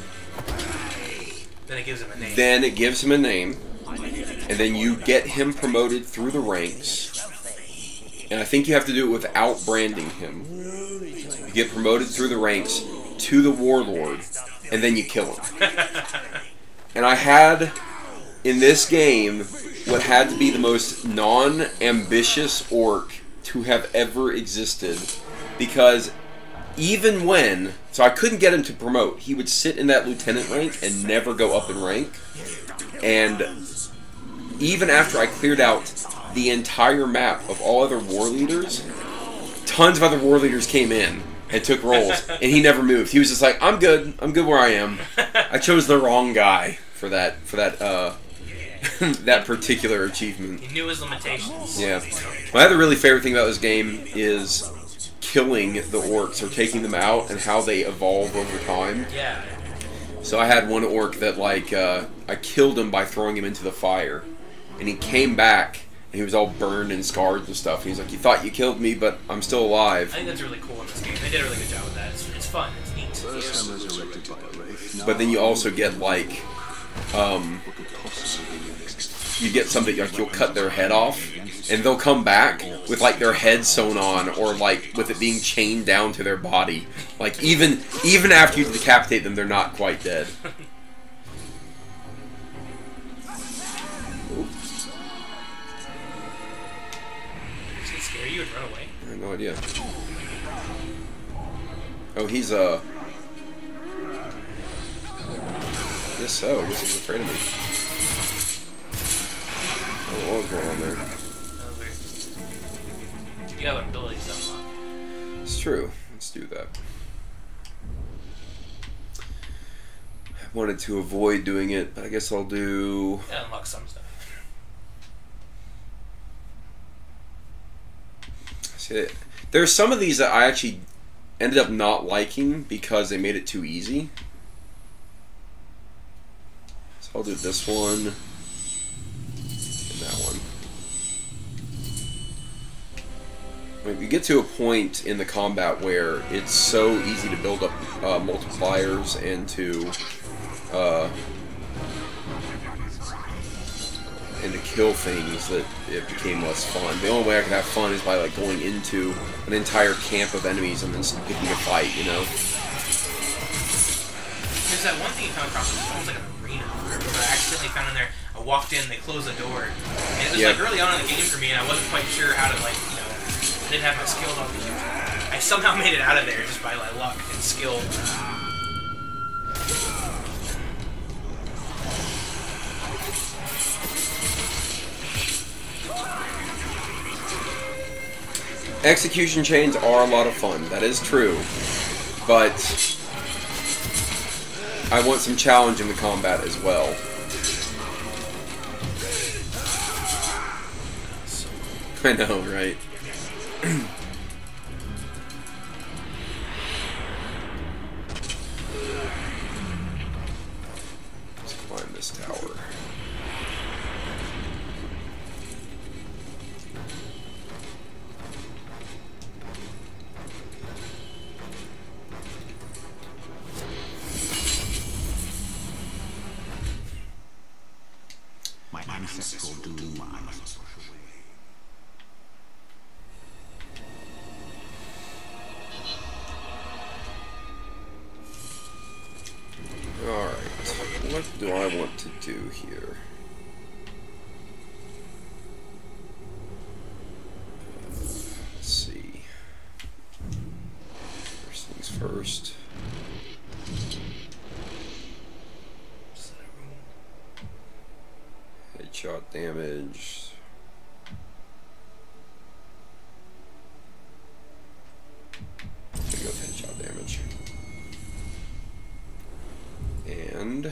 Then it gives him a name. Then it gives him a name, and then you get him promoted through the ranks. And I think you have to do it without branding him. You get promoted through the ranks to the warlord, and then you kill him. And I had, in this game, what had to be the most non-ambitious orc to have ever existed. Because even when... So I couldn't get him to promote. He would sit in that lieutenant rank and never go up in rank. And even after I cleared out the entire map of all other war leaders, tons of other war leaders came in and took roles, and he never moved. He was just like, I'm good where I am. I chose the wrong guy for that that particular achievement. He knew his limitations. Yeah. My other really favorite thing about this game is killing the orcs, or taking them out, and how they evolve over time. Yeah. So I had one orc that, like, I killed him by throwing him into the fire, and he came back, and he was all burned and scarred and stuff. And he's like, "You thought you killed me, but I'm still alive." I think that's really cool in this game. They did a really good job with that. It's fun. It's neat. First I'm resurrected by a wraith. But then you also get, like, you get something, like, you'll cut their head off, and they'll come back with, like, their head sewn on, or, like, with it being chained down to their body. Like, even after you decapitate them, they're not quite dead. Does it scare you and run away? I have no idea. Oh, he's, I guess so. I guess he's afraid of me. Oh, what was going on there? That was weird. You have an ability to unlock. It's true. Let's do that. I wanted to avoid doing it, but I guess I'll do... That unlocks some stuff. See, there's some of these that I actually ended up not liking because they made it too easy. So I'll do this one and that one. When you get to a point in the combat where it's so easy to build up multipliers and to kill things, that it became less fun. The only way I could have fun is by, like, going into an entire camp of enemies and then picking a fight, you know? There's that one thing you come across, it's almost like an arena, where I accidentally found in there, I walked in, they closed the door, and it was like early on in the game for me, and I wasn't quite sure how to, like, you know, I didn't have my skills on the I somehow made it out of there just by, like, luck and skill. Execution chains are a lot of fun, that is true, but I want some challenge in the combat as well. I know, right? Let's climb this tower. My ancestral doom I must push away. Alright, what do I want to do here? Let's see. First things first. Headshot damage. There we go, headshot damage. And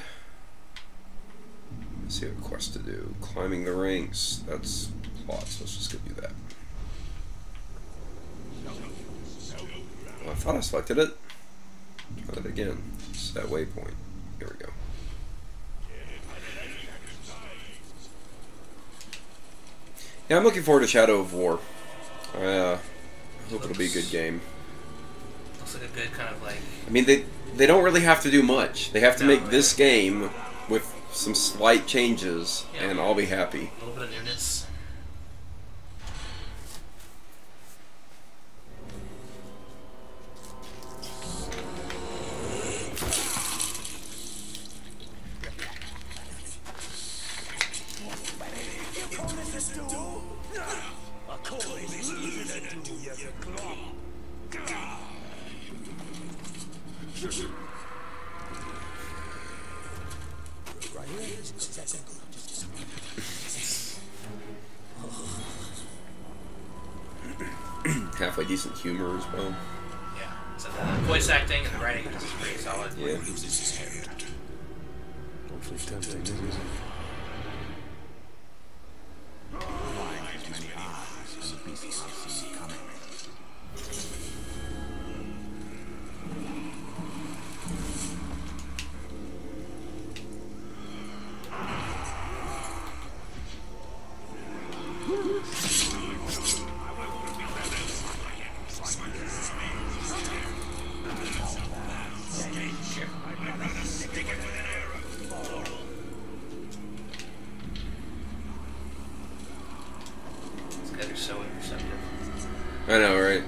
let's see what quest to do. Climbing the ranks. That's plot, so let's just go do that. Oh, I thought I selected it. Try that again. Set waypoint. Here we go. Yeah, I'm looking forward to Shadow of War. I hope it'll be a good game. Looks like a good kind of like... I mean, they don't really have to do much. They have to make this game with some slight changes, and I'll be happy. A little bit of newness. Halfway decent humor as well. Yeah. So the voice acting and the writing is pretty solid. Yeah. Awfully tempting, isn't it? I know, right?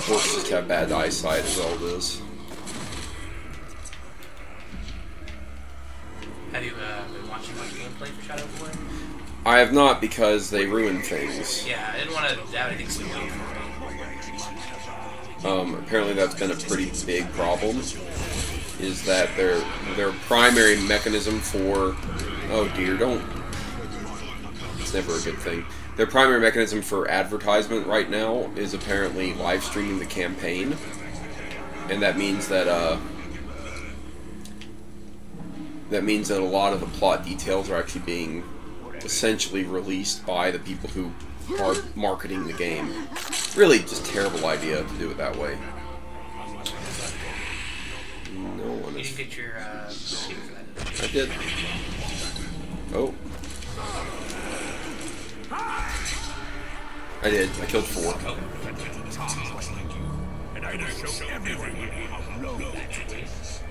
Horses just have bad eyesight is all it is. Have you been watching much gameplay for Shadow of War? I have not, because they ruin things. Yeah, I didn't want to have anything spoiled for me. Apparently that's been a pretty big problem. Is that their primary mechanism for... Oh dear, don't... It's never a good thing. Their primary mechanism for advertisement right now is apparently live streaming the campaign, and that means that a lot of the plot details are actually being essentially released by the people who are marketing the game. Really, just terrible idea to do it that way. No one You is. didn't get your receiver for that. I did. Oh. I did. I killed 4. And I will show everyone how low that is.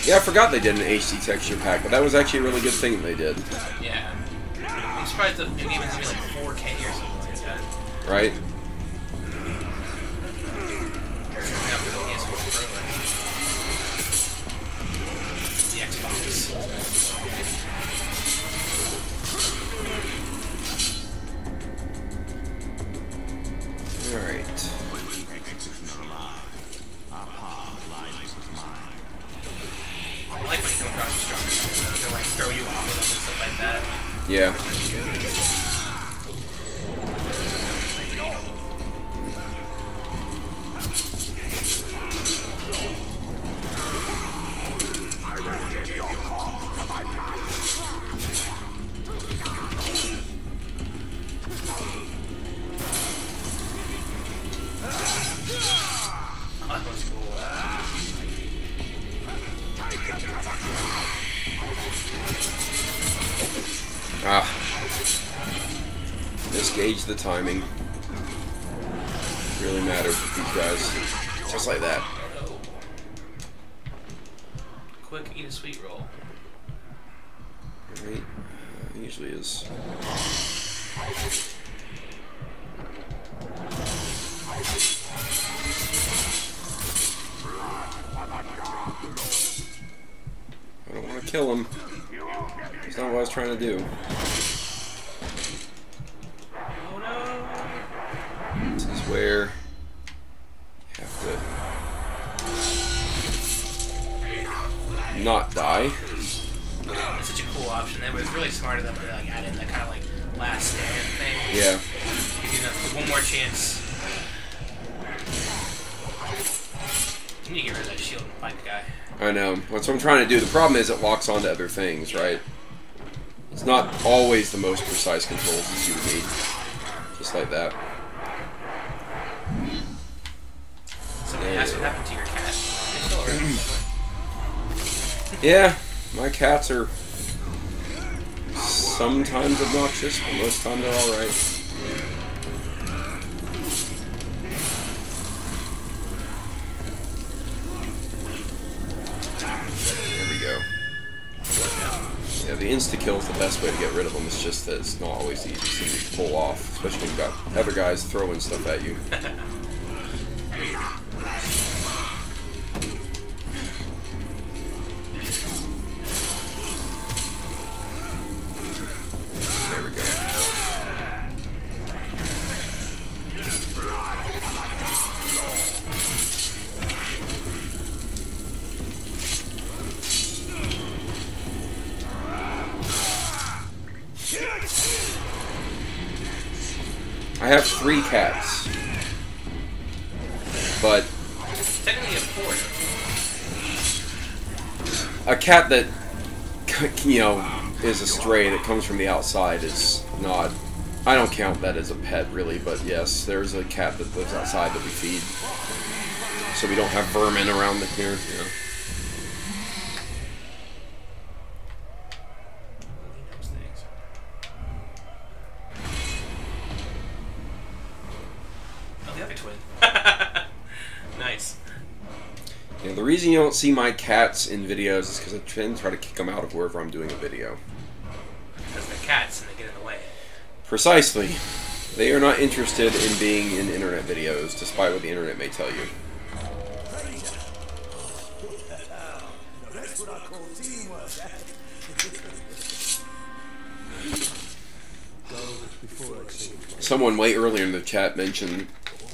Yeah, I forgot they did an HD texture pack, but that was actually a really good thing that they did. Yeah. I'm surprised the new game is going to be like 4K or something like that. Right? Alright. I like when you come across the structure. They'll like throw you off of them and stuff like that. Yeah. Misgauge the timing. Really matters with these guys. Just like that. Quick, eat a sweet roll. Right. Usually is. I don't want to kill him. That's not what I was trying to do. Oh no! This is where you have to not die. It's such a cool option. It was really smart of them to like add in that kind of like last stand thing. Yeah. Give you one more chance. You need to get rid of that shield and fight the guy. I know. That's what I'm trying to do. The problem is it locks onto other things, right? It's not always the most precise controls as you would need. Just like that. Somebody asked what happened to your cat. It's still around. Yeah, my cats are sometimes obnoxious, but most of the time they're alright. Yeah, the insta-kill is the best way to get rid of them. It's just that it's not always the easiest thing to pull off, especially when you've got other guys throwing stuff at you. There we go. I have 3 cats, but technically a 4. a cat that, you know, is a stray that comes from the outside is not. I don't count that as a pet really, but yes, there's a cat that lives outside that we feed, so we don't have vermin around the here. You know. Nice. Yeah, the reason you don't see my cats in videos is because I try to kick them out of wherever I'm doing a video. Because they're cats and they get in the way. Precisely. They are not interested in being in internet videos, despite what the internet may tell you. That's what I call teamwork. Someone way earlier in the chat mentioned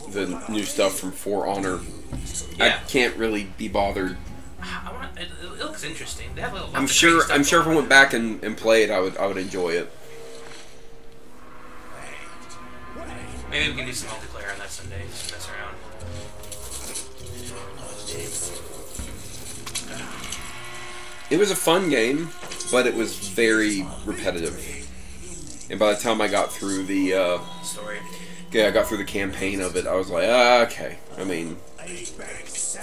the new stuff from For Honor. Yeah. I can't really be bothered. It looks interesting. They have lots I'm of sure. crazy stuff I'm sure if I going went back and played, I would enjoy it. Maybe we can do some multiplayer on that Sunday. Just mess around. It was a fun game, but it was very repetitive. And by the time I got through the Story. yeah, I got through the campaign of it, I was like, ah, okay. I mean,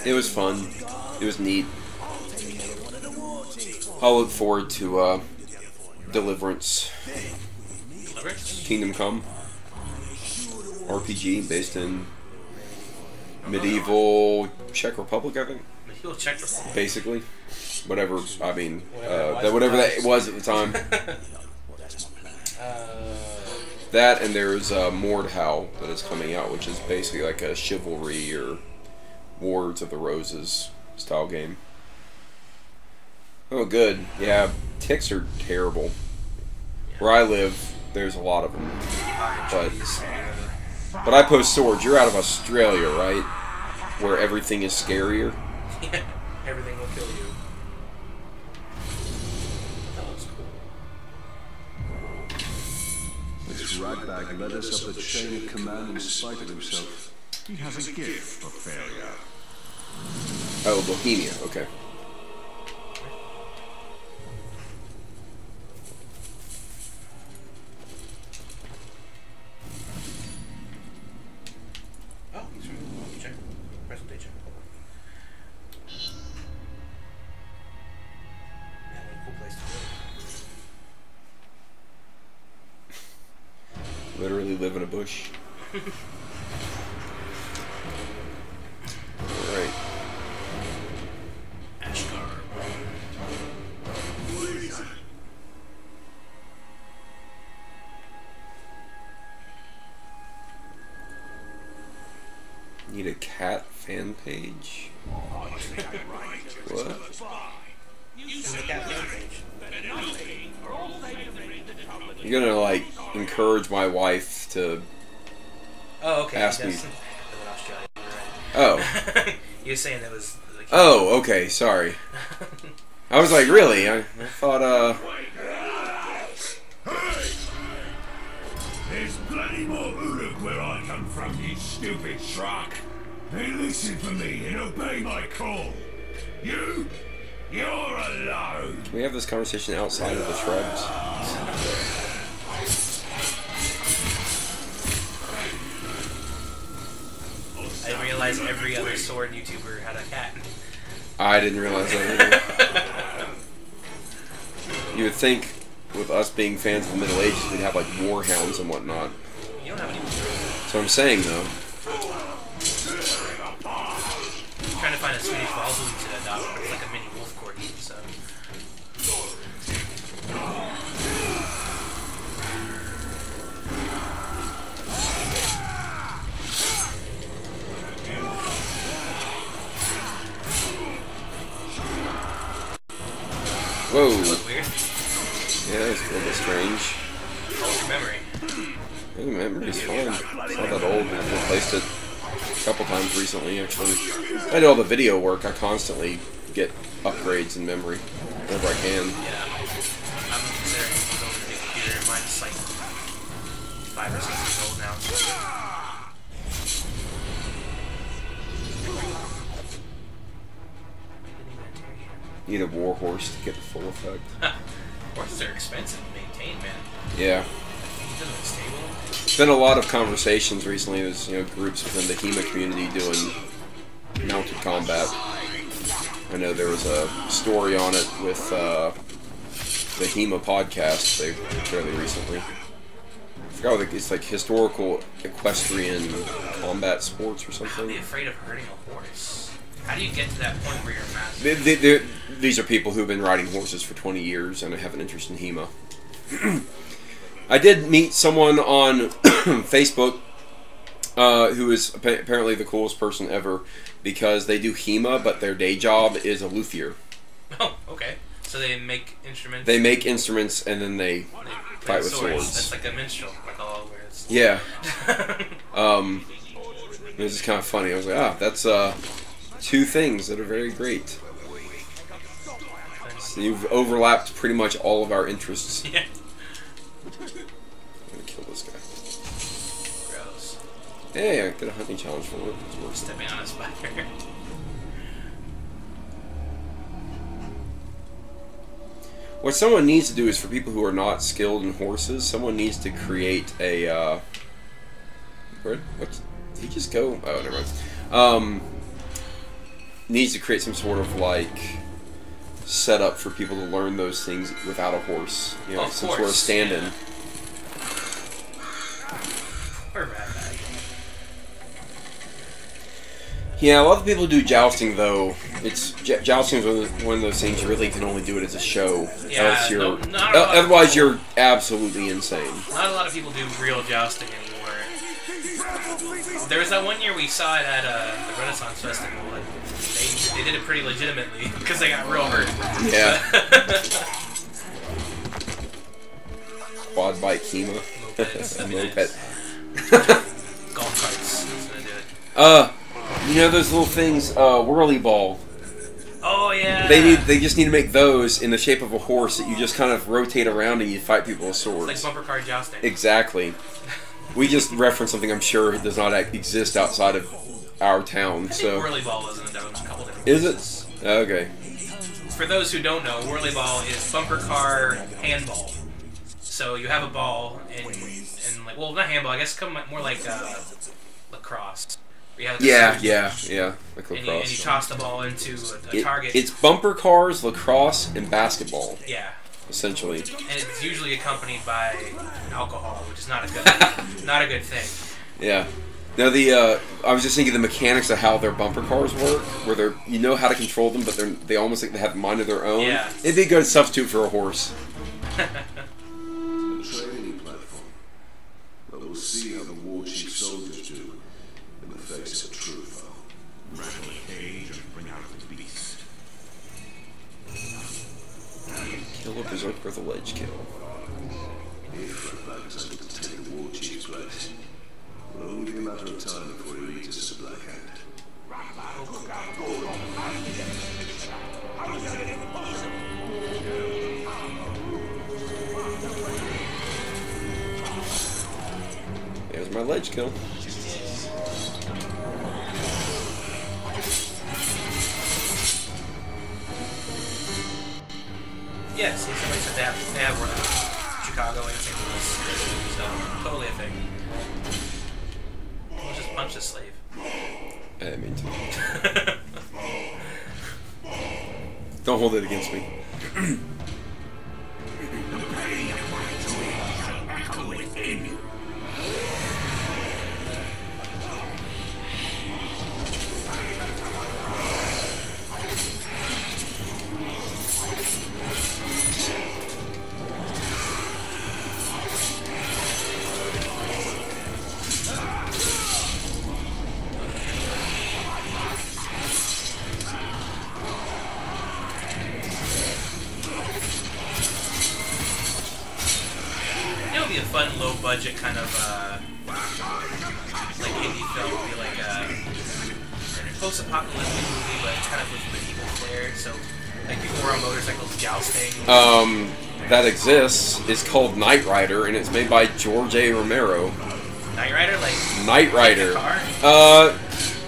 it was fun. It was neat. I'll look forward to Deliverance. Kingdom Come. RPG based in medieval Czech Republic, I think. Medieval Czech Republic. Basically. Whatever, I mean, whatever that was at the time. That, and there's Mordor that is coming out, which is basically like a chivalry or Wars of the Roses style game. Oh, good. Yeah, ticks are terrible. Where I live, there's a lot of them. But I post swords. You're out of Australia, right? Where everything is scarier. Yeah, everything will kill you. This ratbag led us up the chain of command in spite of himself. He has a gift for failure. Oh, Bohemia. Okay. Oh, he's from Czech. Present day Czech Republic. Yeah, what a cool place to live. Literally live in a bush. Alright. Ashgar. Need a cat fan page? What? You're gonna, like, encourage my wife to Oh, okay. ask me. Oh. Oh. You were saying that was. Like, Oh, okay, sorry. I was like, really? I thought, There's plenty more Uruk where I come from, you stupid shrug. They listen for me and obey my call. You're alone. Can we have this conversation outside of the shrubs? I didn't realize every other sword YouTuber had a cat. I didn't realize that either. You would think, with us being fans of the Middle Ages, we'd have like war hounds and whatnot. You don't have any. That's what I'm saying, though. I'm trying to find a Swedish Valsuli to adopt, but it's like a mini wolf corgi, so. Whoa. That looked weird. Yeah, that's a little bit strange. What's your memory? Yeah, the memory's fine. It's not that old. I've replaced it a couple times recently, actually. I do all the video work. I constantly get upgrades in memory whenever I can. Yeah. I'm considering going to the computer. Mine's like 5 or 6 years old now. You need a war horse to get the full effect. Horses are expensive to maintain, man. Yeah. It doesn't stable. There's been a lot of conversations recently. There's groups within the HEMA community doing mounted combat. I know there was a story on it with the HEMA podcast fairly recently. I forgot what it's like, historical equestrian combat sports or I'd something. be afraid of hurting a horse. How do you get to that point where you're a master? These are people who've been riding horses for 20 years and have an interest in HEMA. I did meet someone on Facebook who is apparently the coolest person ever because they do HEMA, but their day job is a luthier. Oh, okay. So they make instruments? They make instruments and then they fight with swords. That's like a minstrel, like all where it's... Yeah. It was just kind of funny. I was like, that's two things that are very great. So you've overlapped pretty much all of our interests. Yeah. I'm gonna kill this guy. Gross. Hey, I did a hunting challenge for it. Stepping on a spider. What someone needs to do is, for people who are not skilled in horses, someone needs to create a, what did he just go? Oh, never mind. Needs to create some sort of, like, setup for people to learn those things without a horse. You know, some sort of stand-in. Yeah. Poor rat bag. Yeah, a lot of people who do jousting, though. Jousting is one of those things you really can only do it as a show. Yeah, Otherwise, you're absolutely insane. Not a lot of people do real jousting anymore. There was that one year we saw it at the Renaissance Festival. And they did it pretty legitimately because they got real hurt. Yeah. Quad bike HEMA. Moped. Golf carts. That's gonna do it. You know those little things, whirly ball. Oh yeah. They just need to make those in the shape of a horse that you just kind of rotate around and you fight people with swords. It's like bumper car jousting. Exactly. We just referenced something I'm sure does not exist outside of our town. So whirly ball is in a couple different is places. it? Okay. For those who don't know, whirly ball is bumper car handball. So you have a ball and like, well, not handball. I guess more like lacrosse. Like lacrosse. And you toss the ball into a target. It's bumper cars, lacrosse, and basketball. Yeah. Essentially. And it's usually accompanied by alcohol, which is not a good, not a good thing. Yeah. Now I was just thinking the mechanics of how their bumper cars work, where you know how to control them, but they almost like they have a mind of their own. Yeah. It'd be a good substitute for a horse. A training platform. But we'll see how the war chief soldiers do in the face of true foe. Rattle the cage and bring out the beast. Kill a berserk with a ledge kill. If Ratbag is able to take the war chief's place, it will only be a matter of time before he reaches his black hand. There's my ledge kill. Yeah, see, somebody said they have one in Chicago and St. Louis, so totally a thing. We'll just punch the slave. I mean to. Don't hold it against me. budget kind of like indie film would be like a post-apocalyptic movie, but kind of with medieval flair. So like people were on motorcycles jousting. That exists. It's called Knight Rider, and it's made by George A. Romero. Knight Rider, like Knight Rider. Like car?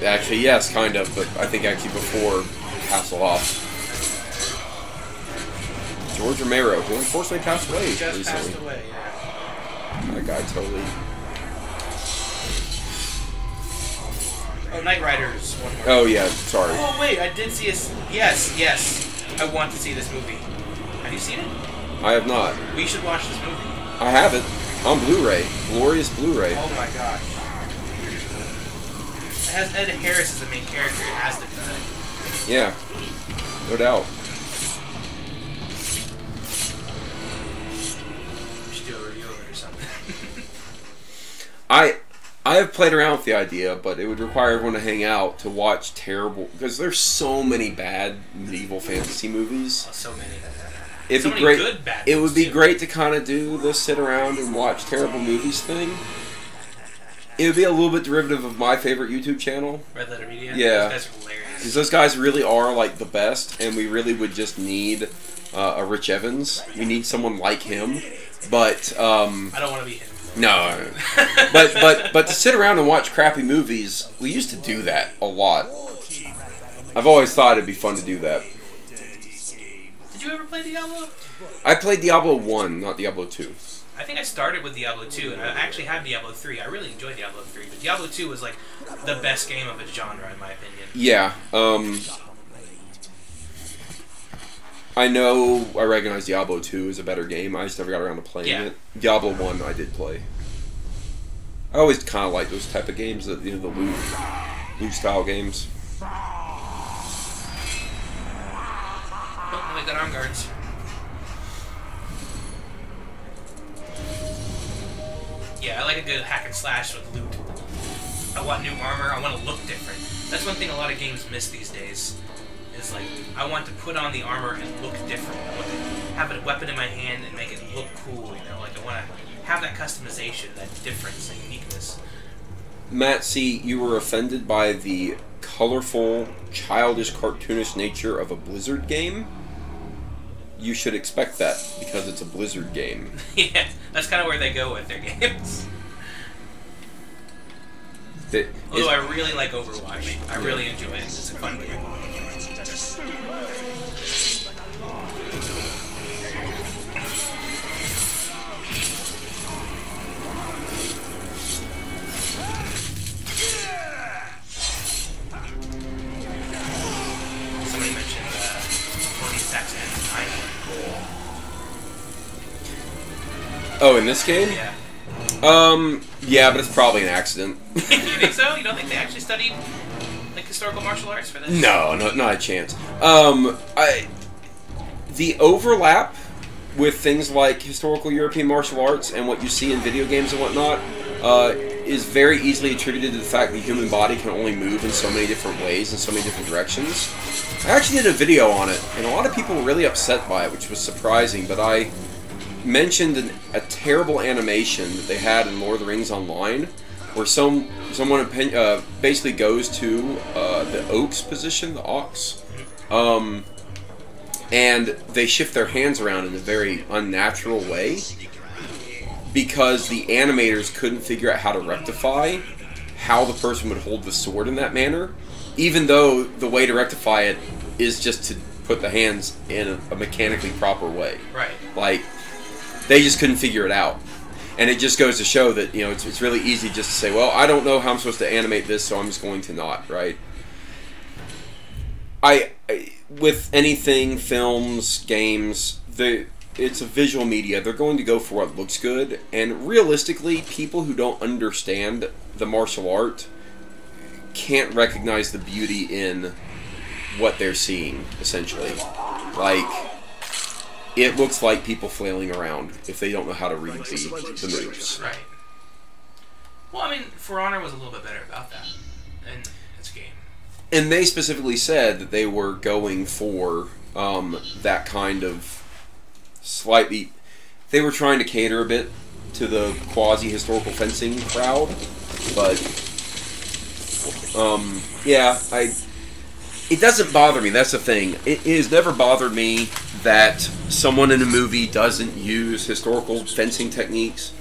Actually, yes, kind of, but I think actually before Hasselhoff. George Romero, who unfortunately passed away recently. Passed away, yeah. That guy totally. Oh, Knight Rider's one more. Oh yeah, sorry. Oh wait, I did see a. Yes. I want to see this movie. Have you seen it? I have not. We should watch this movie. I have it on Blu-ray, glorious Blu-ray. Oh my gosh. It has Ed Harris as the main character. It has to be. Yeah, no doubt. We should do a review of it or something. I have played around with the idea, but it would require everyone to hang out to watch terrible, because there's so many bad medieval fantasy movies. Oh, so many. It'd be great. Good bad it would be great to kind of do the sit around and watch terrible movies thing. It would be a little bit derivative of my favorite YouTube channel. Red Letter Media? Yeah. Those guys are hilarious. Because those guys really are like the best, and we really would just need a Rich Evans. We need someone like him, but I don't want to be him. No, but to sit around and watch crappy movies, we used to do that a lot. I've always thought it'd be fun to do that. Did you ever play Diablo? I played Diablo 1, not Diablo 2. I think I started with Diablo 2, and I actually had Diablo 3. I really enjoyed Diablo 3, but Diablo 2 was like the best game of its genre, in my opinion. Yeah, I know I recognize Diablo 2 is a better game. I just never got around to playing it. Diablo 1 I did play. I always kind of like those type of games, the loot style games. Oh, we got arm guards. Yeah, I like a good hack and slash with loot. I want new armor. I want to look different. That's one thing a lot of games miss these days. Is like, I want to put on the armor and look different. I want to have a weapon in my hand and make it look cool, you know? Like, I want to have that customization, that difference, that uniqueness. Matt, see, you were offended by the colorful, childish, cartoonish nature of a Blizzard game? You should expect that, because it's a Blizzard game. Yeah, that's kind of where they go with their games. Although I really like Overwatch. I really enjoy it. It's a fun game. Somebody mentioned Tony Saxton's time. Oh, in this game? Yeah. Yeah, but it's probably an accident. You think so? You don't think they actually studied like historical martial arts for this? No, not a chance. The overlap with things like historical European martial arts and what you see in video games and whatnot is very easily attributed to the fact the human body can only move in so many different ways, in so many different directions. I actually did a video on it, and a lot of people were really upset by it, which was surprising, but I mentioned a terrible animation that they had in Lord of the Rings Online, where someone basically goes to the Oaks position, the Ox, and they shift their hands around in a very unnatural way because the animators couldn't figure out how to rectify how the person would hold the sword in that manner, even though the way to rectify it is just to put the hands in a mechanically proper way. Right. Like, they just couldn't figure it out. And it just goes to show that, you know, it's really easy just to say, well, I don't know how I'm supposed to animate this, so I'm just going to not, right? With anything, films, games, it's a visual media. They're going to go for what looks good. And realistically, people who don't understand the martial art can't recognize the beauty in what they're seeing, essentially. Like, it looks like people flailing around if they don't know how to read the moves. Right. Well, I mean, For Honor was a little bit better about that in its game. And they specifically said that they were going for that kind of slightly... They were trying to cater a bit to the quasi-historical fencing crowd, but yeah, it doesn't bother me. That's the thing. It has never bothered me that someone in a movie doesn't use historical fencing techniques.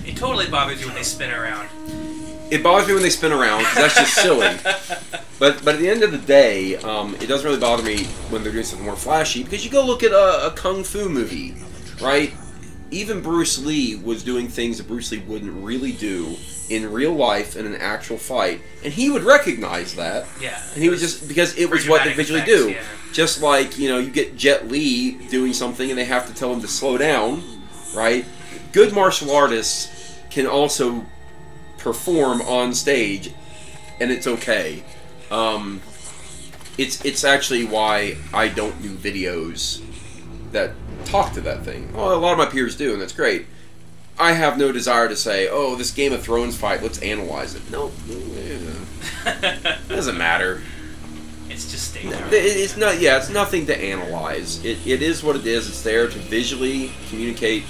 It totally bothers you when they spin around. It bothers me when they spin around, because that's just silly. But at the end of the day, it doesn't really bother me when they're doing something more flashy, because you go look at a kung fu movie, right? Even Bruce Lee was doing things that Bruce Lee wouldn't really do in real life in an actual fight, and he would recognize that. Yeah. And he would just, because it was what they visually do. Yeah. Just like, you know, you get Jet Li doing something and they have to tell him to slow down, right? Good martial artists can also perform on stage, and it's okay. It's actually why I don't do videos that talk to that thing. Well, a lot of my peers do, and that's great. I have no desire to say, oh, this Game of Thrones fight, let's analyze it. No, it doesn't matter. It's just stage art. It's not. Yeah, it's nothing to analyze. It is what it is. It's there to visually communicate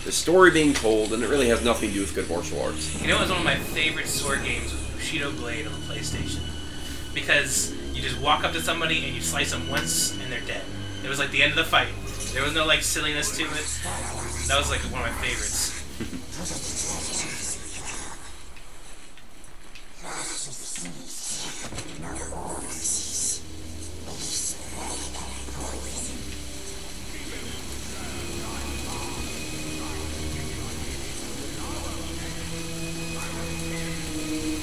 the story being told, and it really has nothing to do with good martial arts. You know, it was one of my favorite sword games was Bushido Blade on the PlayStation, because you just walk up to somebody and you slice them once and they're dead. It was like the end of the fight. There was no like silliness to it. That was like one of my favorites.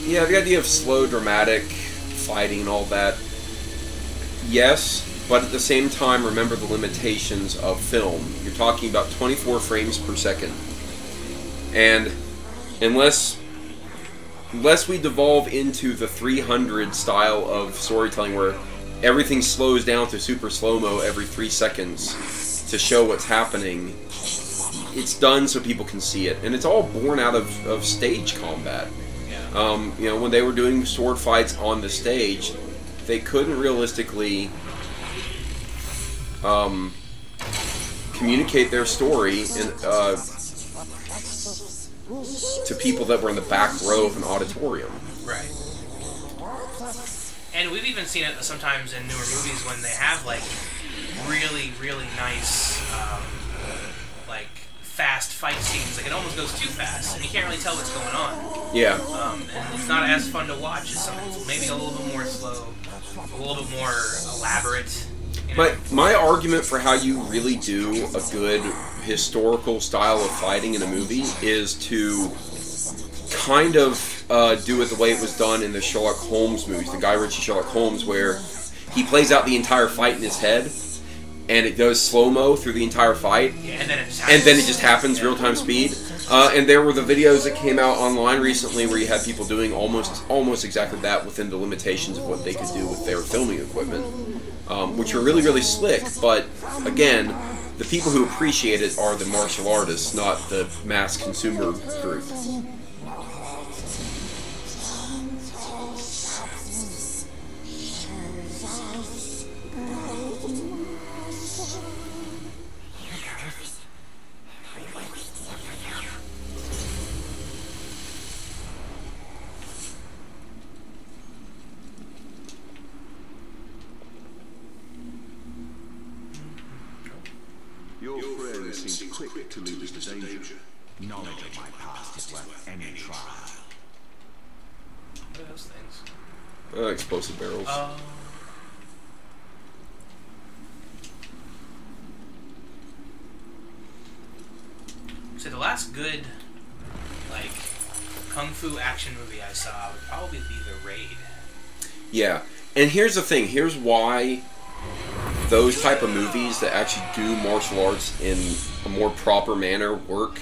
Yeah, the idea of slow, dramatic fighting and all that, yes, but at the same time, remember the limitations of film. You're talking about 24 frames per second. And unless we devolve into the 300 style of storytelling where everything slows down to super slow-mo every 3 seconds to show what's happening, it's done so people can see it. And it's all born out of stage combat. You know, when they were doing sword fights on the stage, they couldn't realistically communicate their story to people that were in the back row of an auditorium. Right. And we've even seen it sometimes in newer movies when they have like really, really nice like fast fight scenes. Like it almost goes too fast, and you can't really tell what's going on. Yeah. And it's not as fun to watch as something maybe a little bit more slow, a little bit more elaborate. You know? But my argument for how you really do a good historical style of fighting in a movie is to kind of do it the way it was done in the Sherlock Holmes movies, the Guy Ritchie Sherlock Holmes, where he plays out the entire fight in his head, and it goes slow-mo through the entire fight, yeah, and then it just happens real-time speed. And there were the videos that came out online recently where you had people doing almost exactly that within the limitations of what they could do with their filming equipment, which are really, really slick. But again, the people who appreciate it are the martial artists, not the mass consumer group. Your friend seems quick to lose the danger. Knowledge of my past is worth any trial. What are those things? Explosive barrels. So the last good, like, kung fu action movie I saw would probably be The Raid. Yeah, and here's the thing. Here's why those type of movies that actually do martial arts in a more proper manner work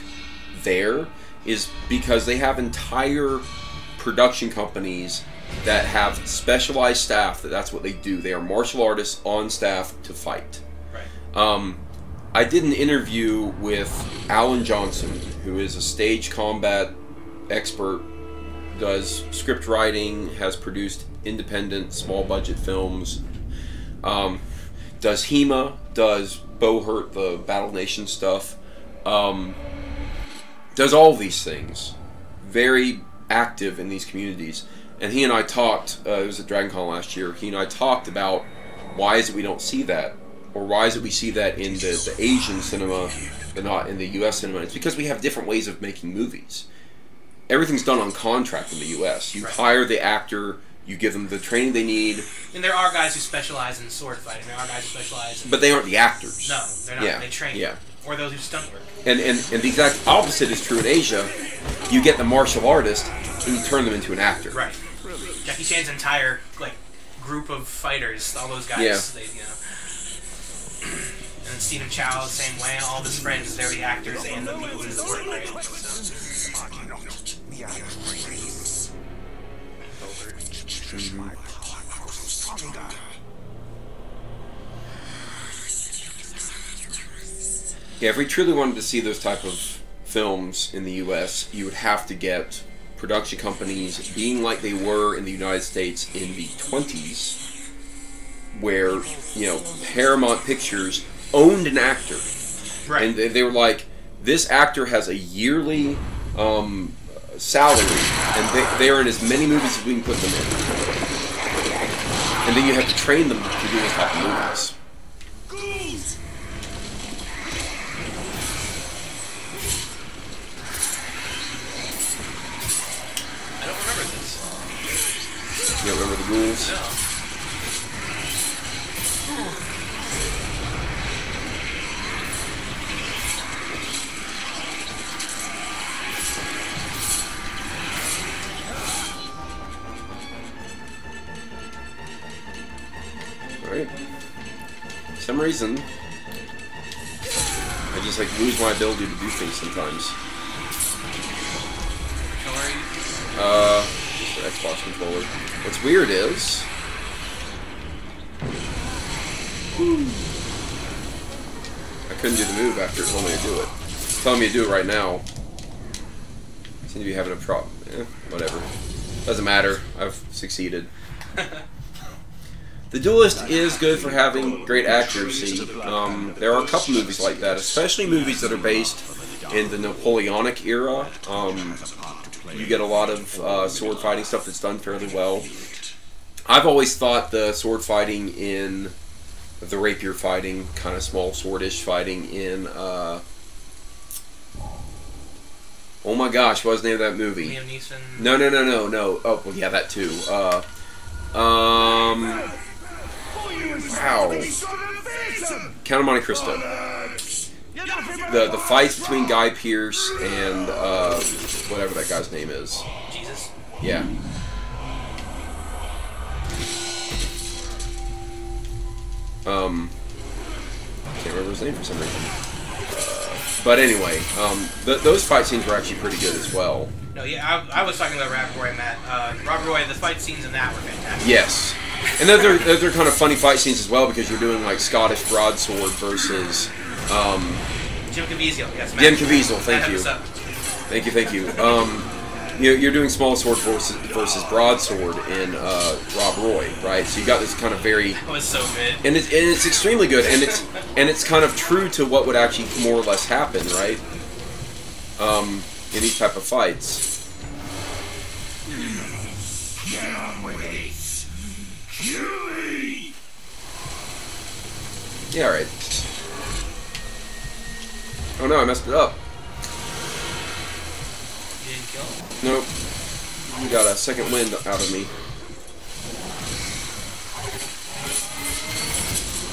there is because they have entire production companies that have specialized staff that's what they do. They are martial artists on staff to fight. Right. I did an interview with Alan Johnson, who is a stage combat expert, does script writing, has produced independent small budget films, does HEMA, does Bohurt, the Battle Nation stuff. does all these things, very active in these communities. And he and I talked, it was at DragonCon last year, he and I talked about why is it we don't see that, or why is it we see that in the Asian cinema but not in the US cinema. It's because we have different ways of making movies. Everything's done on contract in the US. You hire the actor, you give them the training they need. And there are guys who specialize in sword fighting. There are guys who specialize in... But they aren't the actors. No, they're not. Yeah. They train. Yeah. Or those who stunt work. And the exact opposite is true in Asia. You get the martial artist and you turn them into an actor. Right. Jackie Chan's entire group of fighters, all those guys, yeah. they, and then Stephen Chow, the same way. All of his friends, they're the actors and the people who work. Right? Yeah, if we truly wanted to see those type of films in the U.S., you would have to get production companies being like they were in the United States in the 20s, where, Paramount Pictures owned an actor. Right. And they were like, this actor has a yearly salary, and they are in as many movies as we can put them in. And then you have to train them to do this type of movies. You don't remember the rules? No. Alright. For some reason, I just lose my ability to do things sometimes. Just the Xbox controller. What's weird is... I couldn't do the move after it told me to do it. It's telling me to do it right now. I seem to be having a problem. Whatever. Doesn't matter. I've succeeded. The Duelist is good for having great accuracy. There are a couple movies like that, especially movies that are based in the Napoleonic era. You get a lot of sword fighting stuff that's done fairly well. I've always thought the sword fighting in the rapier fighting, kind of small swordish fighting in oh my gosh, what was the name of that movie? Liam Neeson. No. Oh, well, yeah, that too. Wow. Count of Monte Cristo. The fights between Guy Pearce and whatever that guy's name is. Jesus. Yeah. Can't remember his name for some reason. But anyway, those fight scenes were actually pretty good as well. No, yeah, I was talking about Rob Roy, Matt. Rob Roy, the fight scenes in that were fantastic. Yes. And those are kind of funny fight scenes as well, because you're doing Scottish broadsword versus Jim Caviezel, yes. Jim Caviezel, thank you. Thank you. You're doing small sword versus broadsword in Rob Roy, right? So you got this kind of very... That was so good. And it's extremely good, and it's kind of true to what would actually more or less happen, right? In these type of fights. Get on with it. Kill me. Yeah, all right. Oh no, I messed it up. You didn't kill him? Nope. You got a second wind out of me.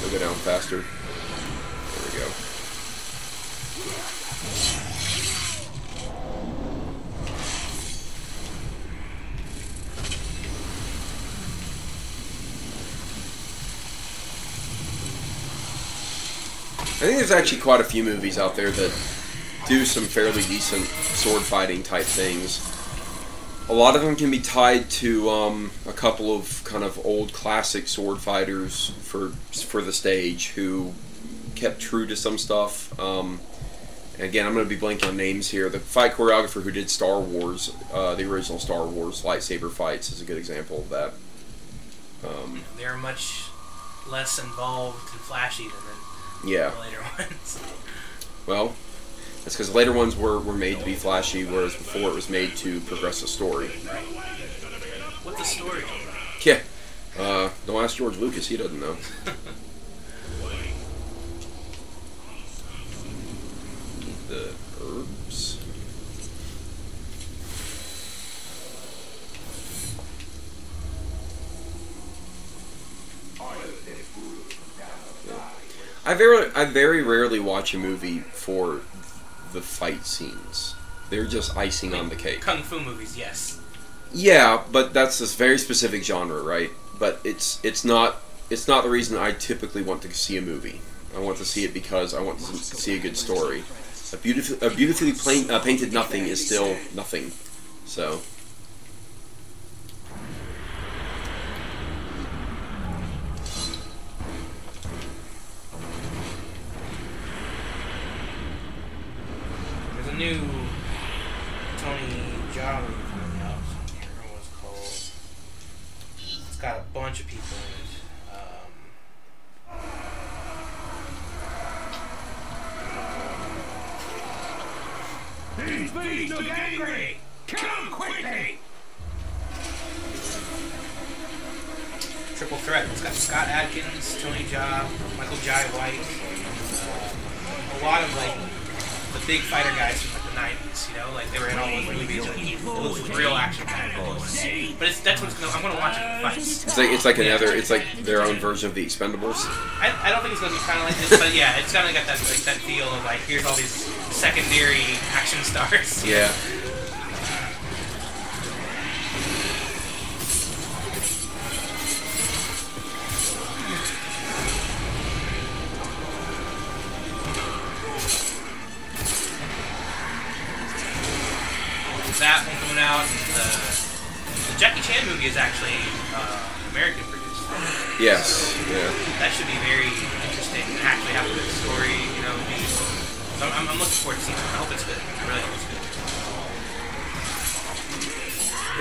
We'll go down faster. There we go. I think there's actually quite a few movies out there that do some fairly decent sword fighting type things. A lot of them can be tied to a couple of kind of old classic sword fighters for the stage who kept true to some stuff. Again, I'm going to be blanking on names here. The fight choreographer who did Star Wars, the original Star Wars lightsaber fights, is a good example of that. They're much less involved and flashy than the later ones. Well, It's because later ones were made to be flashy, whereas before it was made to progress the story. What's the story? Yeah. Don't ask George Lucas, he doesn't know. The herbs. I very rarely watch a movie for the fight scenes. They're just icing on the cake. Kung fu movies, yes. Yeah, but that's this very specific genre, right? But it's not the reason I typically want to see a movie. I want to see it because I want to see a good story. A beautifully painted nothing is still nothing. So. There's a new Tony Jaa movie coming out. I can't remember what it's called. It's got a bunch of people in it. These bees look angry! Come quickly! Triple threat. It's got Scott Adkins, Tony Jaa, Michael Jai White, a lot of like the big fighter guys from like the '90s. You know, like they were in all those movies. Like, it looks real action kind of. But that's what's gonna. I'm gonna watch it for fights. It's like their own version of the Expendables. I don't think it's gonna be kind of like this, but yeah, it's kind of got that like that feel of like here's all these secondary action stars. Yeah. That one coming out, and the Jackie Chan movie is actually American produced. Yes. Yeah. That should be very interesting and actually have a good story, you know. So I'm looking forward to seeing it. I hope it's good. I really hope it's good.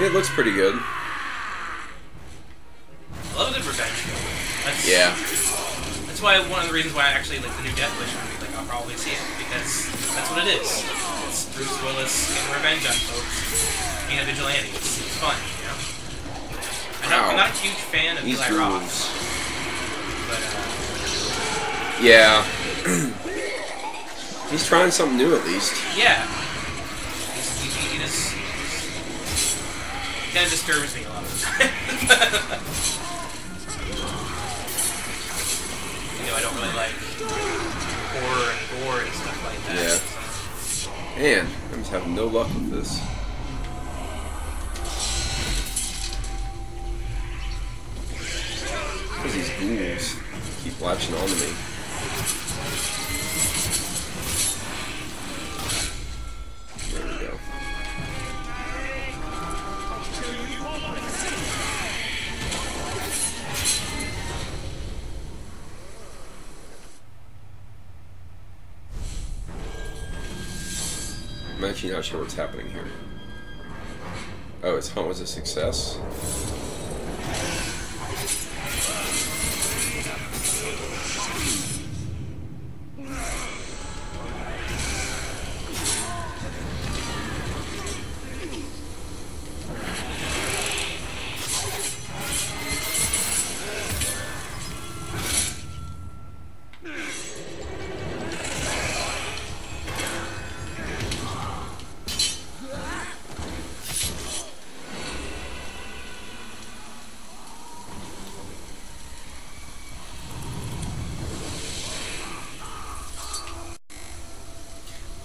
It looks pretty good. I love a good revenge film. That's why one of the reasons why I actually like the new Death Wish movie. Like I'll probably see it because that's what it is. It's Bruce Willis getting revenge on folks, being a vigilante. It's fun, you know. I'm not a huge fan of Eli Roth, but yeah, he's trying something new at least. Yeah, he just kind of disturbs me a lot of the time. You know, I don't really like horror and gore and stuff like that. Yeah. Man, I'm just having no luck with this. Because these ghouls keep latching onto me. There we go. I'm actually not sure what's happening here. Oh, its hunt was a success?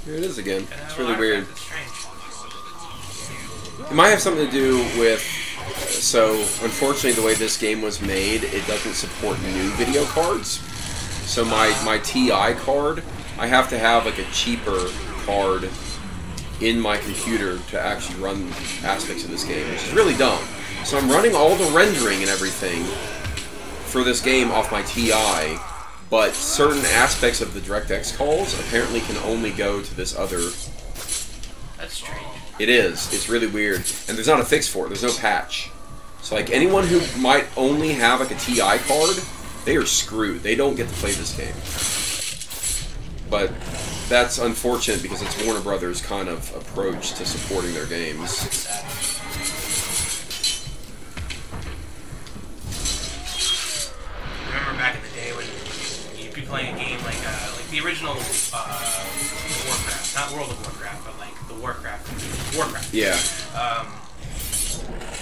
Here it is again. It's really weird. It might have something to do with... So, unfortunately, the way this game was made, it doesn't support new video cards. So my TI card, I have to have like a cheaper card in my computer to actually run aspects of this game, which is really dumb. So I'm running all the rendering and everything for this game off my TI, but certain aspects of the DirectX calls apparently can only go to this other... That's strange. It is. It's really weird. And there's not a fix for it. There's no patch. So like anyone who might only have like a TI card, they are screwed. They don't get to play this game. But that's unfortunate because it's Warner Brothers' kind of approach to supporting their games. Remember back in the day when you'd be playing a game like the original Warcraft, not World of Warcraft, but like the Warcraft. Yeah.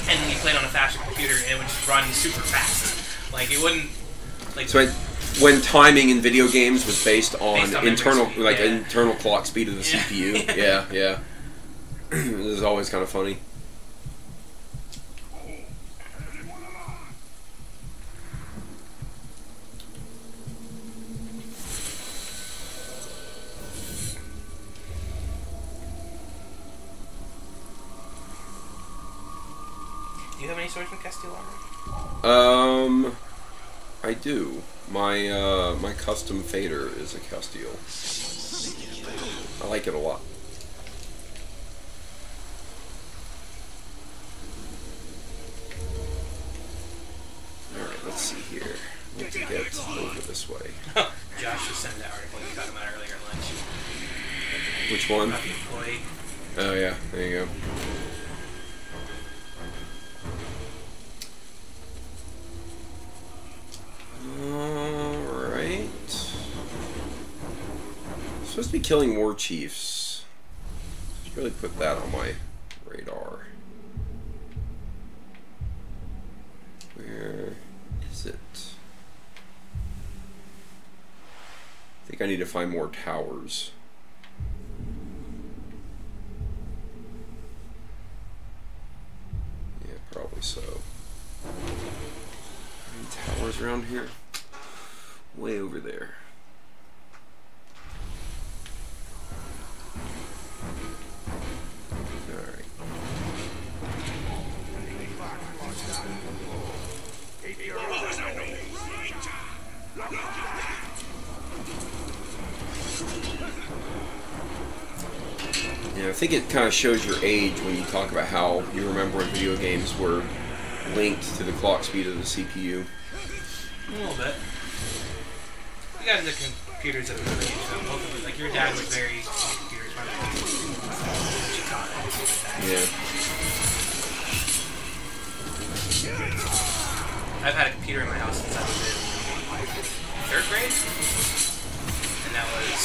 And then you played on a faster computer, and it would just run super fast. Like it wouldn't. Like so when timing in video games was based on internal, speed, like yeah. internal clock speed of the CPU. Yeah. It was always kind of funny. Do you have any swords from Castile? I do. My custom fader is a Castile. I like it a lot. Alright, let's see here. Let's get over this way. Josh just sent that article you talked about earlier at lunch. Which one? About the employee. Oh yeah, there you go. Alright. Supposed to be killing war chiefs. Should really put that on my radar. Where is it? I think I need to find more towers. Yeah, probably so. Any towers around here? Way over there. Alright. Yeah, I think it kind of shows your age when you talk about how you remember when video games were linked to the clock speed of the CPU. A little bit. We got into computers at a early age, so both of us, like your dad was very into computers. My dad was Yeah. I've had a computer in my house since I was in 3rd grade, and that was like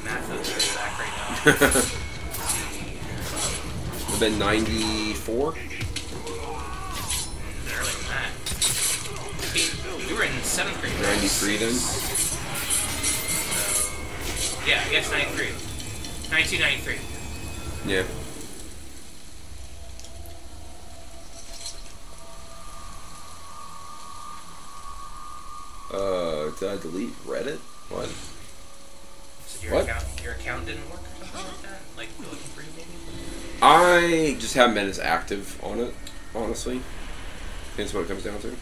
math those years back right now. Would have been 94? Earlier than that. We were in 7th grade. 93 then? So, yeah, I guess 93. 92, 93. Yeah. Did I delete Reddit? What? So your account didn't work or something like that? Like looking for you maybe? I just haven't been as active on it, honestly. I think that's what it comes down to.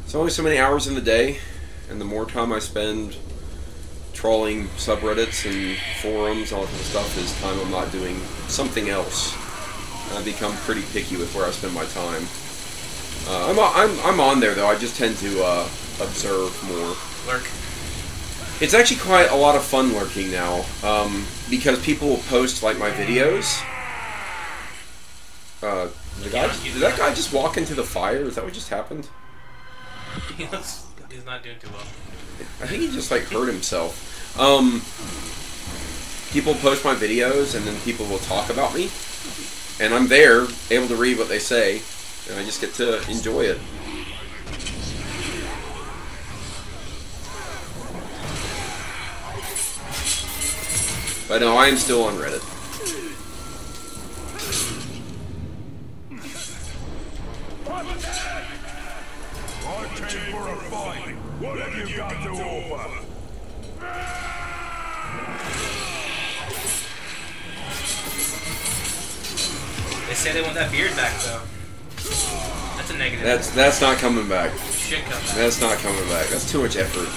It's only so many hours in the day, and the more time I spend trawling subreddits and forums, all that kind of stuff, is time I'm not doing something else. I've become pretty picky with where I spend my time. I'm on there though. I just tend to observe more. Lurk. It's actually quite a lot of fun lurking now, because people will post like my videos. Did that guy just walk into the fire? Is that what just happened? He's not doing too well. I think he just like hurt himself. People post my videos and then people will talk about me, and I'm there, able to read what they say, and I just get to enjoy it. But no, I am still on Reddit. I came for a fight. What have you got to offer? They say they want that beard back though. That's a negative. That's not coming back. Should come back. That's not coming back. That's too much effort.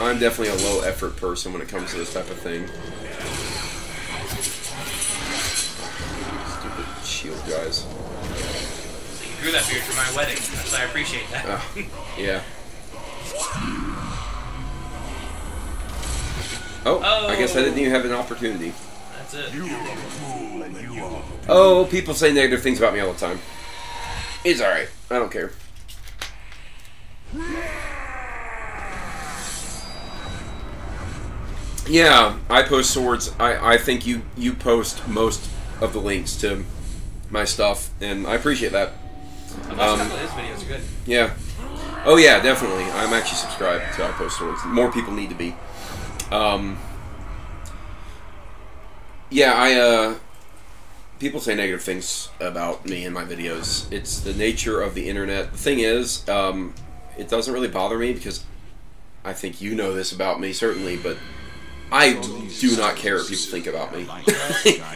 I'm definitely a low effort person when it comes to this type of thing. Stupid shield guys. So you grew that beard for my wedding, so I appreciate that. Yeah. Oh, I guess I didn't even have an opportunity. That's it. Oh, people say negative things about me all the time. It's alright. I don't care. Yeah, I post swords. I think you post most of the links to my stuff, and I appreciate that. I've watched a couple of his videos. Are good. Yeah. Oh yeah, definitely. I'm actually subscribed to I post swords. More people need to be. Yeah, people say negative things about me in my videos. It's the nature of the internet. The thing is, it doesn't really bother me because I think you know this about me, certainly, but I do not care what people think about me.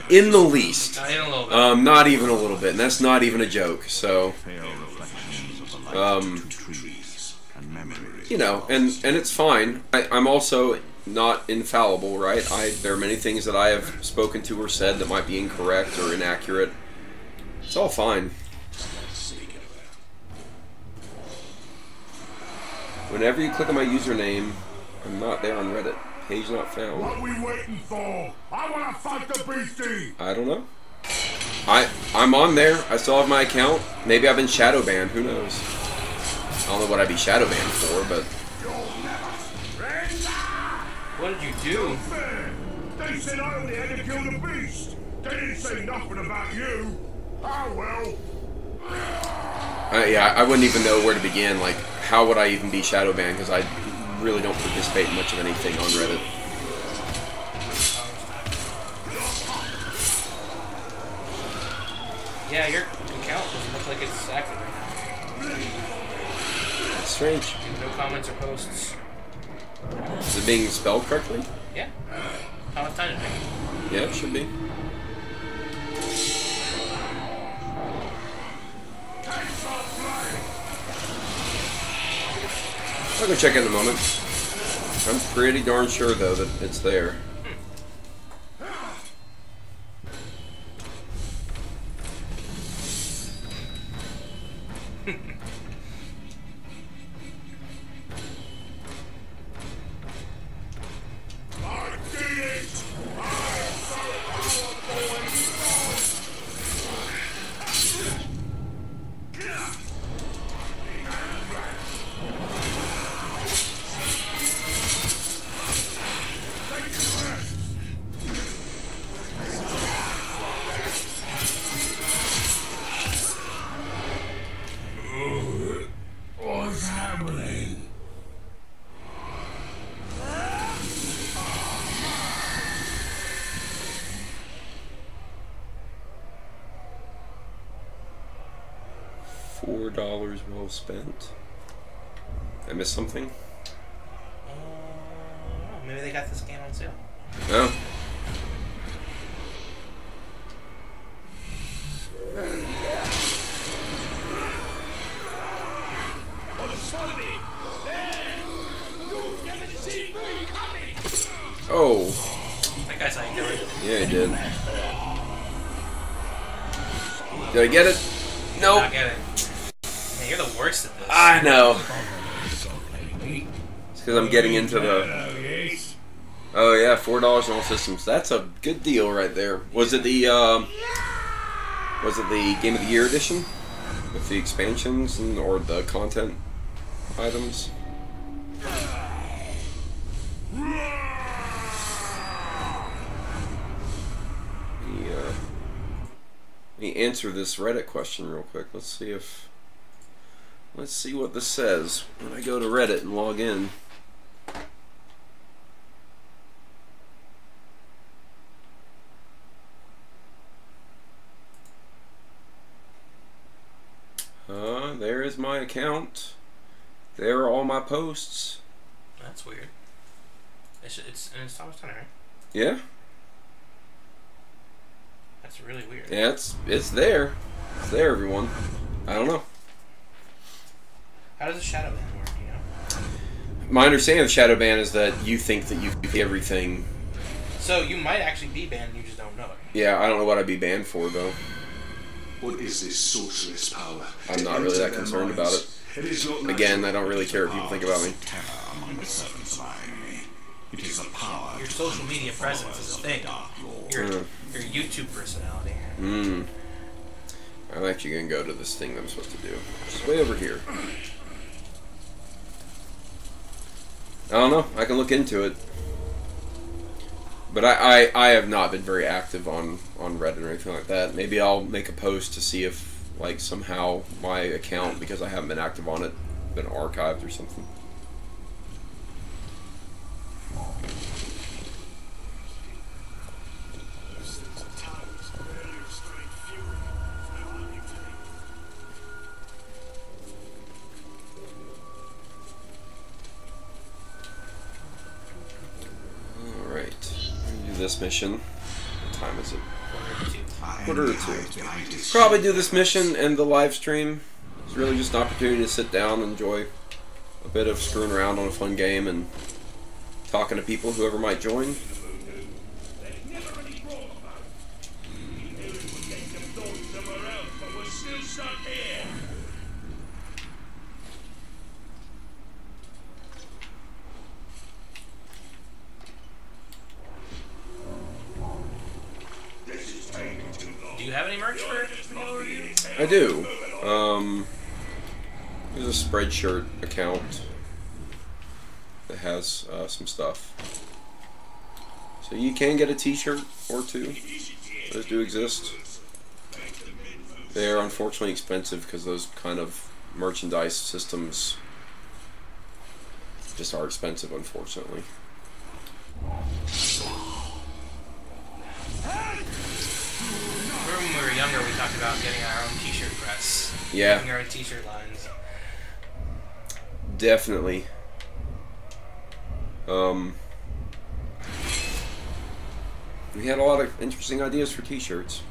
In the least. Not even a little bit. Not even a little bit, and that's not even a joke, so... you know, and it's fine. I'm also not infallible, right? There are many things that I have spoken to or said that might be incorrect or inaccurate. It's all fine. Whenever you click on my username, I'm not there on Reddit. Page not found. What are we waiting for? I want to fight the beastie! I don't know. I'm on there. I still have my account. Maybe I've been shadow banned. Who knows? I don't know what I'd be shadow banned for, but... What did you do? They said I only had to kill the beast. They didn't say nothing about you. Oh well. Yeah, I wouldn't even know where to begin. Like, how would I even be shadow banned? Because I really don't participate in much of anything on Reddit. Yeah, your account doesn't look like it's active right now. That's strange. No comments or posts. Is it being spelled correctly? Yeah. How much time did it make? Yeah, it should be. I'll go check it in a moment. I'm pretty darn sure, though, that it's there. What's happening? $4 well spent. I missed something? Maybe they got this game on sale. No. Oh. That guy's how you do it. Yeah, he did. Did I get it? Nope. Not get it. Man, you're the worst at this. I know. It's because I'm getting into the... Oh yeah, $4 on all systems. That's a good deal right there. Was it the Game of the Year edition? With the expansions and or the content items? Let me answer this Reddit question real quick. Let's see what this says when I go to Reddit and log in. There is my account. There are all my posts. That's weird. It's Thomas Turner, right? Yeah. That's really weird. Yeah, it's there. It's there, everyone. I don't know. How does the shadow ban work, you know? My understanding of shadow ban is that you think that you do everything. So you might actually be banned and you just don't know it. Yeah, I don't know what I'd be banned for, though. What is this sorceress power? I'm not really that concerned about it. Again, I don't really care what people think about me. Terror among the servants of irony. It is a power. Your social media presence is a thing. Your YouTube personality. I'm actually gonna go to this thing that I'm supposed to do. It's way over here. I don't know. I can look into it. But I have not been very active on Reddit or anything like that. Maybe I'll make a post to see if, like, somehow my account, because I haven't been active on it, been archived or something. This mission. What time is it? 1:45. Probably do this mission and the live stream. It's really just an opportunity to sit down and enjoy a bit of screwing around on a fun game and talking to people, whoever might join. Do you have any merch for review? I do. There's a Spreadshirt account that has some stuff. So you can get a t-shirt or two. Those do exist. They are unfortunately expensive because those kind of merchandise systems just are expensive, unfortunately. When we were younger, we talked about getting our own t-shirt press. Yeah. Getting our own t-shirt lines. Definitely. We had a lot of interesting ideas for t-shirts.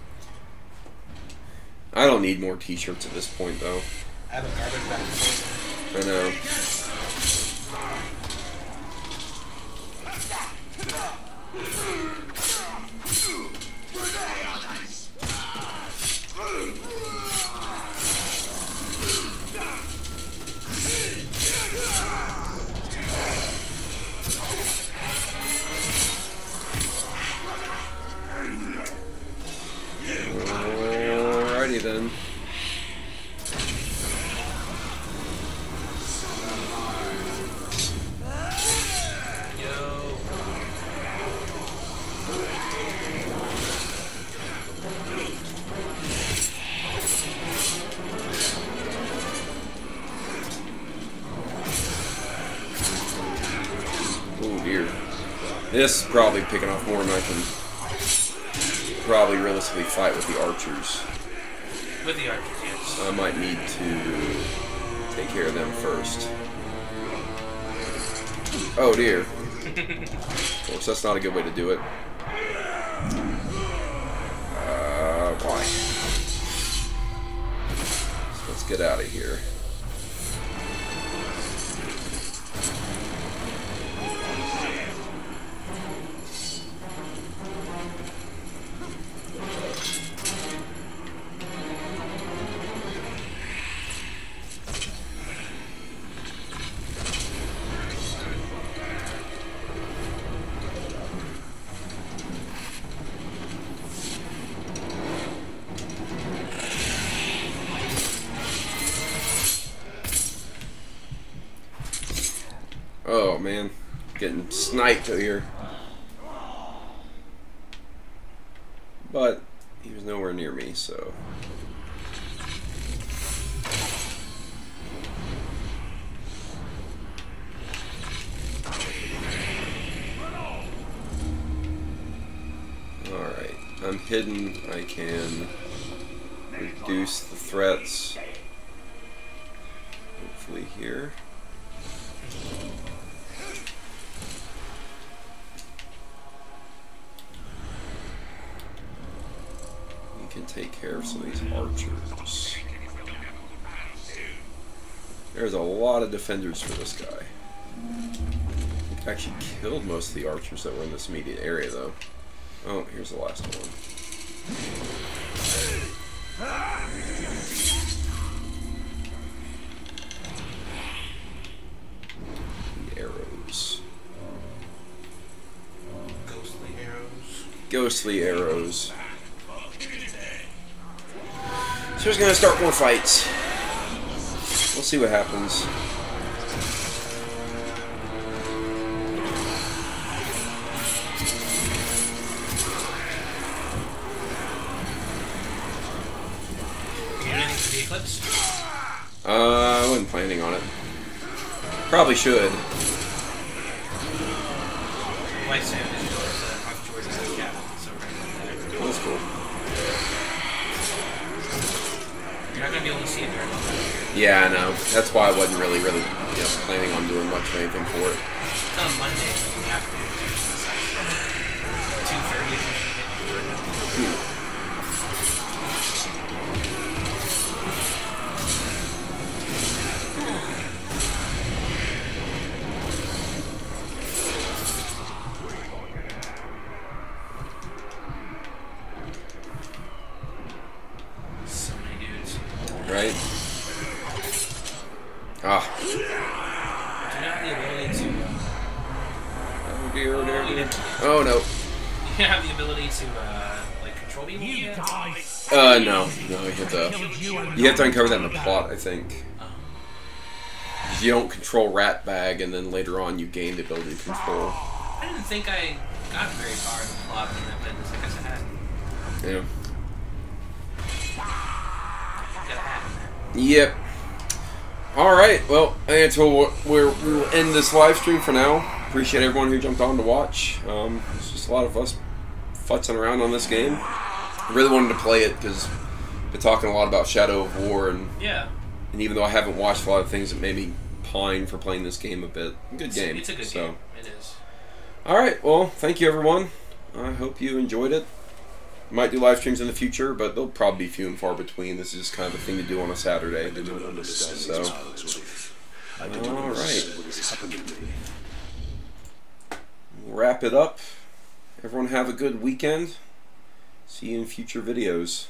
I don't need more t-shirts at this point, though. I have a garbage bag. I know. Alrighty then. Oh dear. This is probably picking off more than I can probably realistically fight with the archers. With the archers, yes. I might need to take care of them first. Oh dear. Of course, that's not a good way to do it. Why? So let's get out of here. Oh man, getting sniped here. But he was nowhere near me, so. Alright, I'm hidden. I can reduce the threats. Hopefully here. Can take care of some of these archers. There's a lot of defenders for this guy. I actually killed most of the archers that were in this immediate area, though. Oh, here's the last one. The arrows. Ghostly arrows. Ghostly arrows. So we're gonna start more fights. We'll see what happens. You doing anything for the eclipse? I wasn't planning on it. Probably should. My Sam is yours. I've George's cabin, so right there. That's cool. You're not gonna be able to see it very well. Yeah, I know. That's why I wasn't really planning on doing much of anything for it. It's on Monday, like in the afternoon. 2:30. So many dudes. Right? Ah. Do you not have the ability to? Oh dear, oh dear, You dear. didn't- Oh no. You have the ability to like control people. You yet? guys. No, you have to uncover that in the plot, I think. You don't control Rat Bag, and then later on you gain the ability to control. I didn't think I got very far in the plot when I played this. I guess I had. Yeah. Got a hat. Yep. Alright, well, we'll end this live stream for now. Appreciate everyone who jumped on to watch. It's just a lot of us futzing around on this game. I really wanted to play it because been talking a lot about Shadow of War, and Yeah. even though I haven't watched a lot of things that made me pine for playing this game a bit. Good game. It's a good game. It is. Alright, well, thank you everyone. I hope you enjoyed it. Might do live streams in the future, but they'll probably be few and far between. This is kind of a thing to do on a Saturday. I do not understand So. this child's grief. I do not understand what has happened to me. We'll wrap it up. Everyone have a good weekend. See you in future videos.